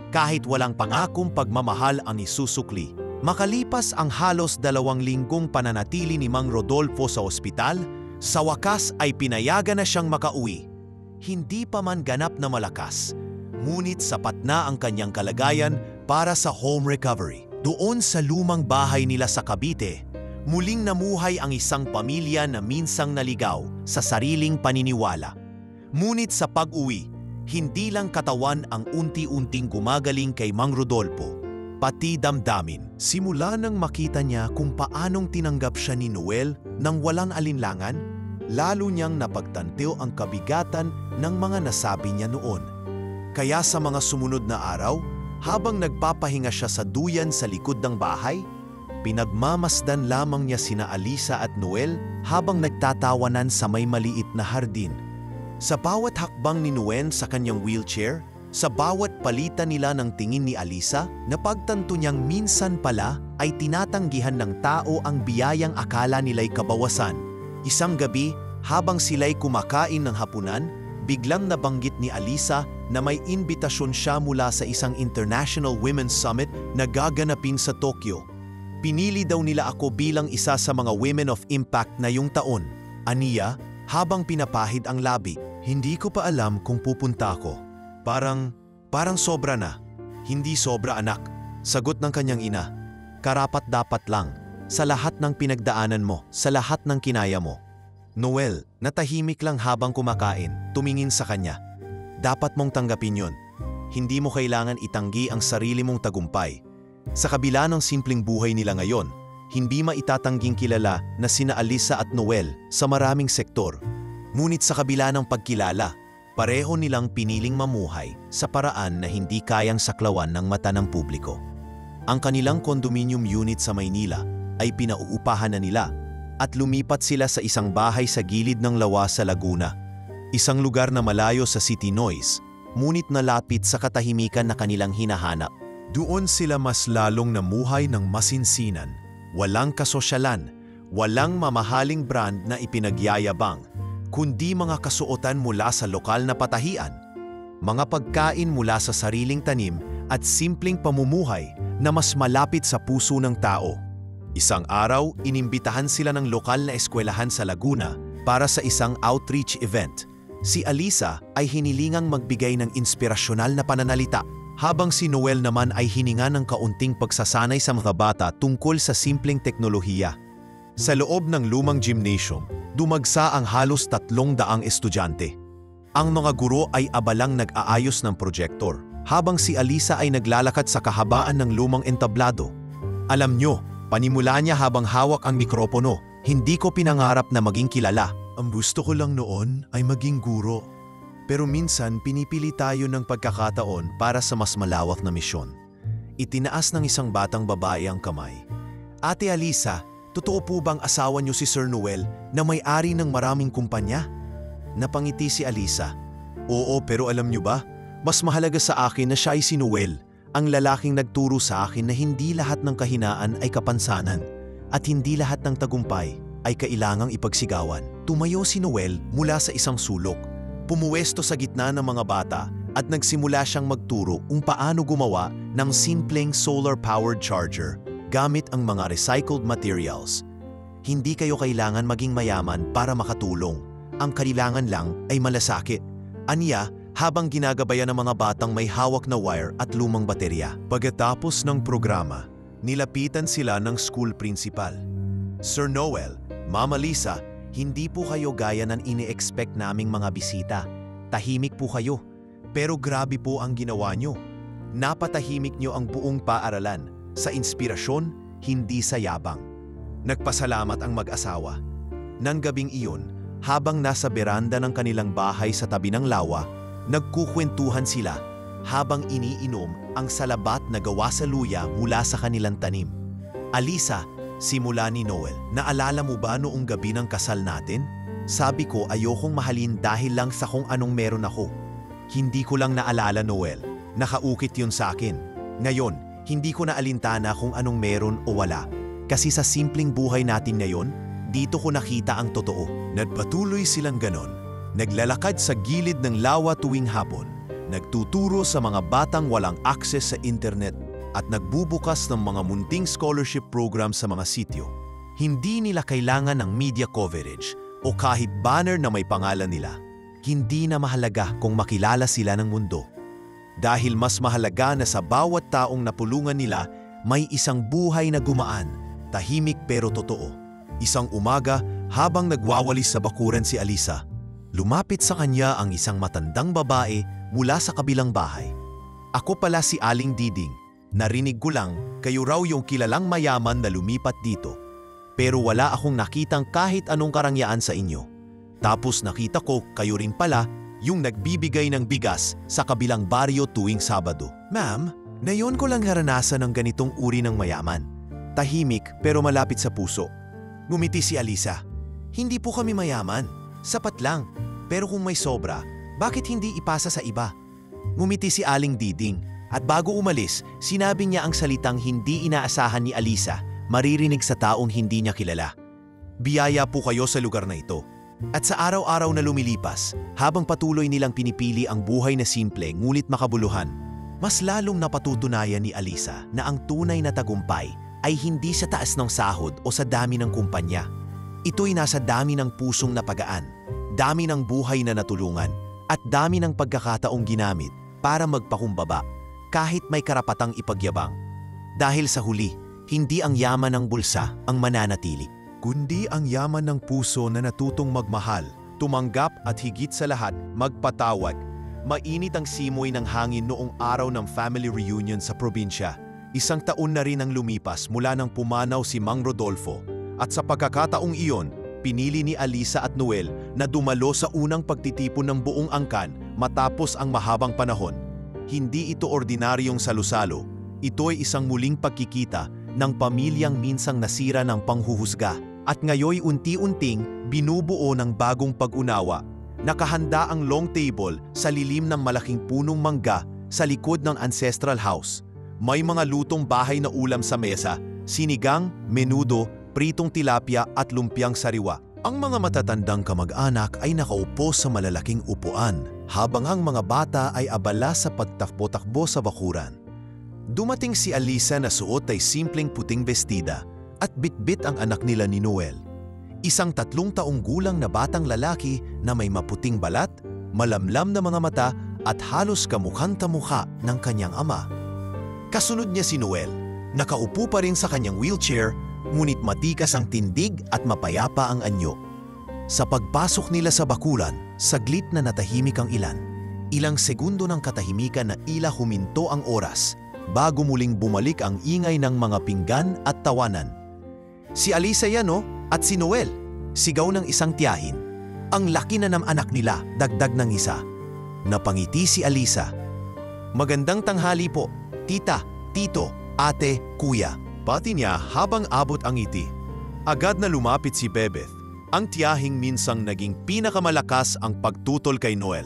Speaker 1: kahit walang pangakong pagmamahal ang isusukli. Makalipas ang halos 2 linggong pananatili ni Mang Rodolfo sa ospital, sa wakas ay pinayagan na siyang makauwi. Hindi pa man ganap na malakas, ngunit sapat na ang kanyang kalagayan para sa home recovery. Doon sa lumang bahay nila sa Cavite, muling namuhay ang isang pamilya na minsang naligaw sa sariling paniniwala. Ngunit sa pag-uwi, hindi lang katawan ang unti-unting gumagaling kay Mang Rodolfo, pati damdamin. Simula nang makita niya kung paanong tinanggap siya ni Noel nang walang alinlangan, lalo niyang napagtantiw ang kabigatan ng mga nasabi niya noon. Kaya sa mga sumunod na araw, habang nagpapahinga siya sa duyan sa likod ng bahay, pinagmamasdan lamang niya sina Alisa at Noel habang nagtatawanan sa may maliit na hardin. Sa bawat hakbang ni Noel sa kanyang wheelchair, sa bawat palitan nila ng tingin ni Alisa, napagtanto niyang minsan pala ay tinatanggihan ng tao ang biyayang akala nila'y kabawasan. Isang gabi, habang sila'y kumakain ng hapunan, biglang nabanggit ni Alisa na may imbitasyon siya mula sa isang International Women's Summit na gaganapin sa Tokyo. Pinili daw nila ako bilang isa sa mga Women of Impact na yung taon. Aniya, habang pinapahid ang labi, hindi ko pa alam kung pupunta ako. Parang sobra na. Hindi sobra, anak. Sagot ng kanyang ina. Karapat-dapat lang. Sa lahat ng pinagdaanan mo, sa lahat ng kinaya mo. Noel, natahimik lang habang kumakain, tumingin sa kanya. Dapat mong tanggapin yon. Hindi mo kailangan itanggi ang sarili mong tagumpay. Sa kabila ng simpleng buhay nila ngayon, hindi maitatangging kilala na sina Alisa at Noel sa maraming sektor. Ngunit sa kabila ng pagkilala, pareho nilang piniling mamuhay sa paraan na hindi kayang saklawan ng mata ng publiko. Ang kanilang condominium unit sa Maynila ay pinauupahan na nila at lumipat sila sa isang bahay sa gilid ng lawa sa Laguna. Isang lugar na malayo sa city noise, ngunit nalapit sa katahimikan na kanilang hinahanap. Doon sila mas lalong namuhay ng masinsinan, walang kasosyalan, walang mamahaling brand na ipinagyayabang, kundi mga kasuotan mula sa lokal na patahian, mga pagkain mula sa sariling tanim at simpleng pamumuhay na mas malapit sa puso ng tao. Isang araw, inimbitahan sila ng lokal na eskwelahan sa Laguna para sa isang outreach event. Si Alisa ay hinilingang magbigay ng inspirasyonal na pananalita, habang si Noel naman ay hininga ng kaunting pagsasanay sa mga bata tungkol sa simpleng teknolohiya. Sa loob ng lumang gymnasium, dumagsa ang halos 300 estudyante. Ang mga guro ay abalang nag-aayos ng projector, habang si Alisa ay naglalakad sa kahabaan ng lumang entablado. Alam nyo, panimula niya habang hawak ang mikropono, hindi ko pinangarap na maging kilala. Ang gusto ko lang noon ay maging guro. Pero minsan pinipili tayo ng pagkakataon para sa mas malawak na misyon. Itinaas ng isang batang babae ang kamay. Ate Alisa, totoo po bang asawa niyo si Sir Noel na may-ari ng maraming kumpanya? Napangiti si Alisa. Oo, pero alam niyo ba, mas mahalaga sa akin na siya ay si Noel, ang lalaking nagturo sa akin na hindi lahat ng kahinaan ay kapansanan at hindi lahat ng tagumpay ay kailangang ipagsigawan. Tumayo si Noel mula sa isang sulok, pumuwesto sa gitna ng mga bata at nagsimula siyang magturo kung paano gumawa ng simpleng solar-powered charger gamit ang mga recycled materials. Hindi kayo kailangan maging mayaman para makatulong. Ang kailangan lang ay malasakit. Aniya, habang ginagabayan ng mga batang may hawak na wire at lumang baterya. Pagkatapos ng programa, nilapitan sila ng school principal. Sir Noel, Mama Lisa, hindi po kayo gaya ng ini-expect naming mga bisita. Tahimik po kayo. Pero grabe po ang ginawa nyo. Napatahimik nyo ang buong paaralan sa inspirasyon, hindi sa yabang. Nagpasalamat ang mag-asawa. Nang gabing iyon, habang nasa beranda ng kanilang bahay sa tabi ng lawa, nagkukwentuhan sila habang iniinom ang salabat na gawa sa luya mula sa kanilang tanim. Alisa, simula ni Noel, naalala mo ba noong gabi ng kasal natin? Sabi ko ayokong mahalin dahil lang sa kung anong meron ako. Hindi ko lang naalala, Noel. Nakaukit yun sa akin. Ngayon, hindi ko na alintana kung anong meron o wala. Kasi sa simpleng buhay natin ngayon, dito ko nakita ang totoo. Nagpatuloy silang ganon. Naglalakad sa gilid ng lawa tuwing hapon. Nagtuturo sa mga batang walang access sa internet at nagbubukas ng mga munting scholarship program sa mga sityo. Hindi nila kailangan ng media coverage o kahit banner na may pangalan nila. Hindi na mahalaga kung makilala sila ng mundo. Dahil mas mahalaga na sa bawat taong napulungan nila, may isang buhay na gumaan, tahimik pero totoo. Isang umaga, habang nagwawalis sa bakuran si Alisa, lumapit sa kanya ang isang matandang babae mula sa kabilang bahay. Ako pala si Aling Diding. Narinig ko lang, kayo raw yung kilalang mayaman na lumipat dito. Pero wala akong nakitang kahit anong karangyaan sa inyo. Tapos nakita ko kayo rin pala yung nagbibigay ng bigas sa kabilang baryo tuwing Sabado. Ma'am, ngayon ko lang naranasan ng ganitong uri ng mayaman. Tahimik pero malapit sa puso. Ngumiti si Alisa. Hindi po kami mayaman. Sapat lang. Pero kung may sobra, bakit hindi ipasa sa iba? Ngumiti si Aling Diding. At bago umalis, sinabi niya ang salitang hindi inaasahan ni Alisa, maririnig sa taong hindi niya kilala. Biyaya po kayo sa lugar na ito. At sa araw-araw na lumilipas, habang patuloy nilang pinipili ang buhay na simple ngulit makabuluhan, mas lalong napatutunayan ni Alisa na ang tunay na tagumpay ay hindi sa taas ng sahod o sa dami ng kumpanya. Ito'y nasa dami ng pusong napagaan, dami ng buhay na natulungan, at dami ng pagkakataong ginamit para magpakumbaba kahit may karapatang ipagyabang. Dahil sa huli, hindi ang yaman ng bulsa ang mananatili, kundi ang yaman ng puso na natutong magmahal, tumanggap at higit sa lahat, magpatawad. Mainit ang simoy ng hangin noong araw ng family reunion sa probinsya. 1 taon na rin ang lumipas mula nang pumanaw si Mang Rodolfo. At sa pagkakataong iyon, pinili ni Alisa at Noel na dumalo sa unang pagtitipon ng buong angkan matapos ang mahabang panahon. Hindi ito ordinaryong salusalo. Ito'y isang muling pagkikita ng pamilyang minsang nasira ng panghuhusga at ngayoy unti-unting binubuo ng bagong pag-unawa. Nakahanda ang long table sa lilim ng malaking punong mangga sa likod ng ancestral house. May mga lutong bahay na ulam sa mesa, sinigang, menudo, pritong tilapia at lumpiang sariwa. Ang mga matatandang kamag-anak ay nakaupo sa malalaking upuan habang ang mga bata ay abala sa pagtakbo-takbo sa bakuran. Dumating si Alisa na suot ay simpleng puting bestida at bitbit ang anak nila ni Noel. Isang 3 taong gulang na batang lalaki na may maputing balat, malamlam na mga mata at halos kamukhang-kamukha ng kanyang ama. Kasunod niya si Noel, nakaupo pa rin sa kanyang wheelchair, ngunit matikas ang tindig at mapayapa ang anyo. Sa pagpasok nila sa bakulan, saglit na natahimik ang ilan. Ilang segundo ng katahimikan na ila huminto ang oras bago muling bumalik ang ingay ng mga pinggan at tawanan. Si Alisa yan at si Noel, sigaw ng isang tiyahin. Ang laki na ng anak nila, dagdag ng isa. Napangiti si Alisa. Magandang tanghali po, tita, tito, ate, kuya. Pati niya habang abot ang ngiti. Agad na lumapit si Bebeth, ang tiyahing minsang naging pinakamalakas ang pagtutol kay Noel.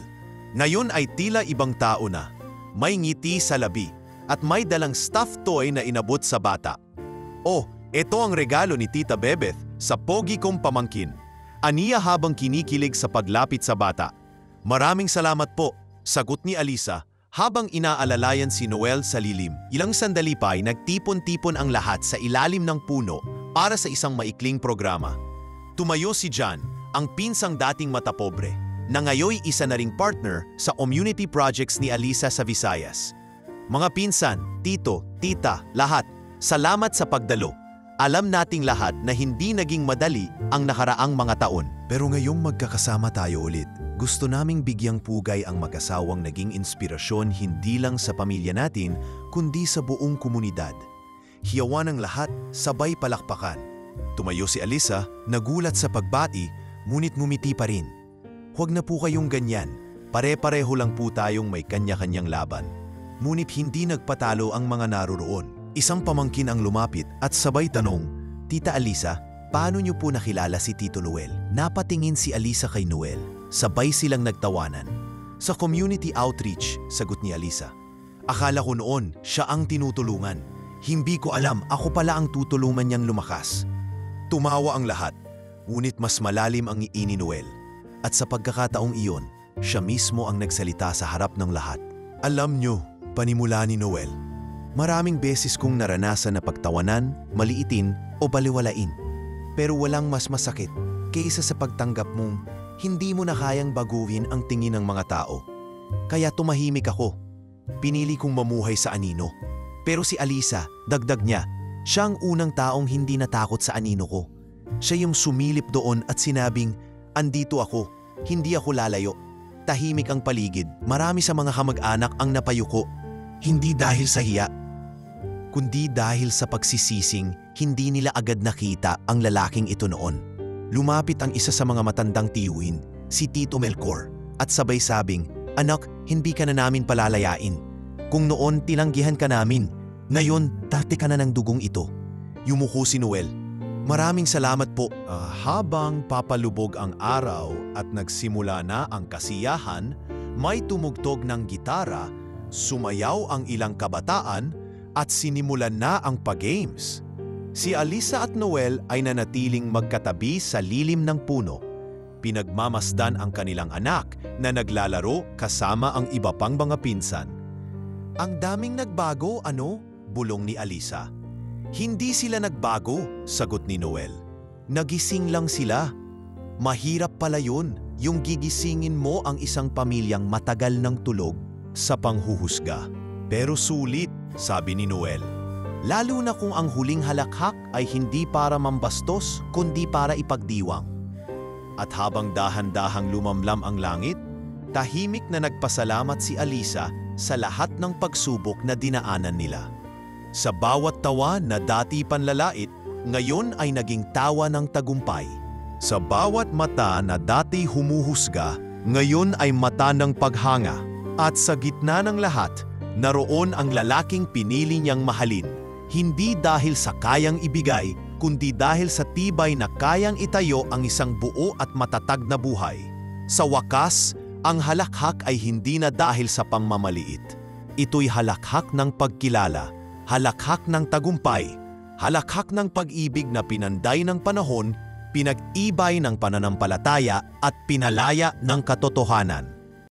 Speaker 1: Ngayon ay tila ibang tao na. May ngiti sa labi at may dalang stuffed toy na inabot sa bata. Oh, ito ang regalo ni Tita Bebeth sa pogi kong pamangkin. Aniya habang kinikilig sa paglapit sa bata. Maraming salamat po, sagot ni Alisa. Habang inaalalayan si Noel sa lilim, ilang sandali pa ay nagtipon-tipon ang lahat sa ilalim ng puno para sa isang maikling programa. Tumayo si John, ang pinsang dating matapobre, na ngayoy isa na ring partner sa community projects ni Alisa sa Visayas. Mga pinsan, tito, tita, lahat, salamat sa pagdalo. Alam nating lahat na hindi naging madali ang nakaraang mga taon. Pero ngayong magkakasama tayo ulit, gusto naming bigyang pugay ang mag-asawang naging inspirasyon hindi lang sa pamilya natin, kundi sa buong komunidad. Hiyawan ang lahat, sabay palakpakan. Tumayo si Alisa, nagulat sa pagbati, ngunit ngumiti pa rin. Huwag na po kayong ganyan, pare-pareho lang po tayong may kanya-kanyang laban. Ngunit hindi nagpatalo ang mga naroroon. Isang pamangkin ang lumapit at sabay tanong, Tita Alisa, paano niyo po nakilala si Tito Noel? Napatingin si Alisa kay Noel. Sabay silang nagtawanan. Sa community outreach, sagot ni Alisa. Akala ko noon, siya ang tinutulungan. Hindi ko alam, ako pala ang tutulungan niyang lumakas. Tumawa ang lahat, ngunit mas malalim ang ngii ni Noel. At sa pagkakataong iyon, siya mismo ang nagsalita sa harap ng lahat. Alam niyo, panimula ni Noel, maraming beses kong naranasan na pagtawanan, maliitin o baliwalain. Pero walang mas masakit kaysa sa pagtanggap mong hindi mo na kayang baguhin ang tingin ng mga tao. Kaya tumahimik ako. Pinili kong mamuhay sa anino. Pero si Alisa, dagdag niya, siya ang unang taong hindi natakot sa anino ko. Siya yung sumilip doon at sinabing, andito ako, hindi ako lalayo. Tahimik ang paligid, marami sa mga kamag-anak ang napayuko. Hindi dahil sa hiya, kundi dahil sa pagsisising, hindi nila agad nakita ang lalaking ito noon. lumapit ang isa sa mga matandang tiyuhin, si Tito Melchor, at sabay sabing, "Anak, hindi ka na namin palalayain. Kung noon tinanggihan ka namin, ngayon dati ka na ng dugong ito." Yumuko si Noel. "Maraming salamat po." Habang papalubog ang araw at nagsimula na ang kasiyahan, may tumugtog ng gitara, sumayaw ang ilang kabataan at sinimulan na ang pag-games. Si Alisa at Noel ay nanatiling magkatabi sa lilim ng puno. Pinagmamasdan ang kanilang anak na naglalaro kasama ang iba pang mga pinsan. "Ang daming nagbago, ano?" bulong ni Alisa. "Hindi sila nagbago," sagot ni Noel. "Nagising lang sila. Mahirap pala yun, yung gigisingin mo ang isang pamilyang matagal ng tulog sa panghuhusga. Pero sulit," sabi ni Noel. "Lalo na kung ang huling halakhak ay hindi para mambastos kundi para ipagdiwang." At habang dahan-dahang lumamlam ang langit, tahimik na nagpasalamat si Alisa sa lahat ng pagsubok na dinaanan nila. Sa bawat tawa na dati panlalait, ngayon ay naging tawa ng tagumpay. Sa bawat mata na dati humuhusga, ngayon ay mata ng paghanga. At sa gitna ng lahat, naroon ang lalaking pinili niyang mahalin. Hindi dahil sa kayang ibigay, kundi dahil sa tibay na kayang itayo ang isang buo at matatag na buhay. Sa wakas, ang halakhak ay hindi na dahil sa pangmamaliit. Ito'y halakhak ng pagkilala, halakhak ng tagumpay, halakhak ng pag-ibig na pinanday ng panahon, pinag-ibay ng pananampalataya at pinalaya ng katotohanan.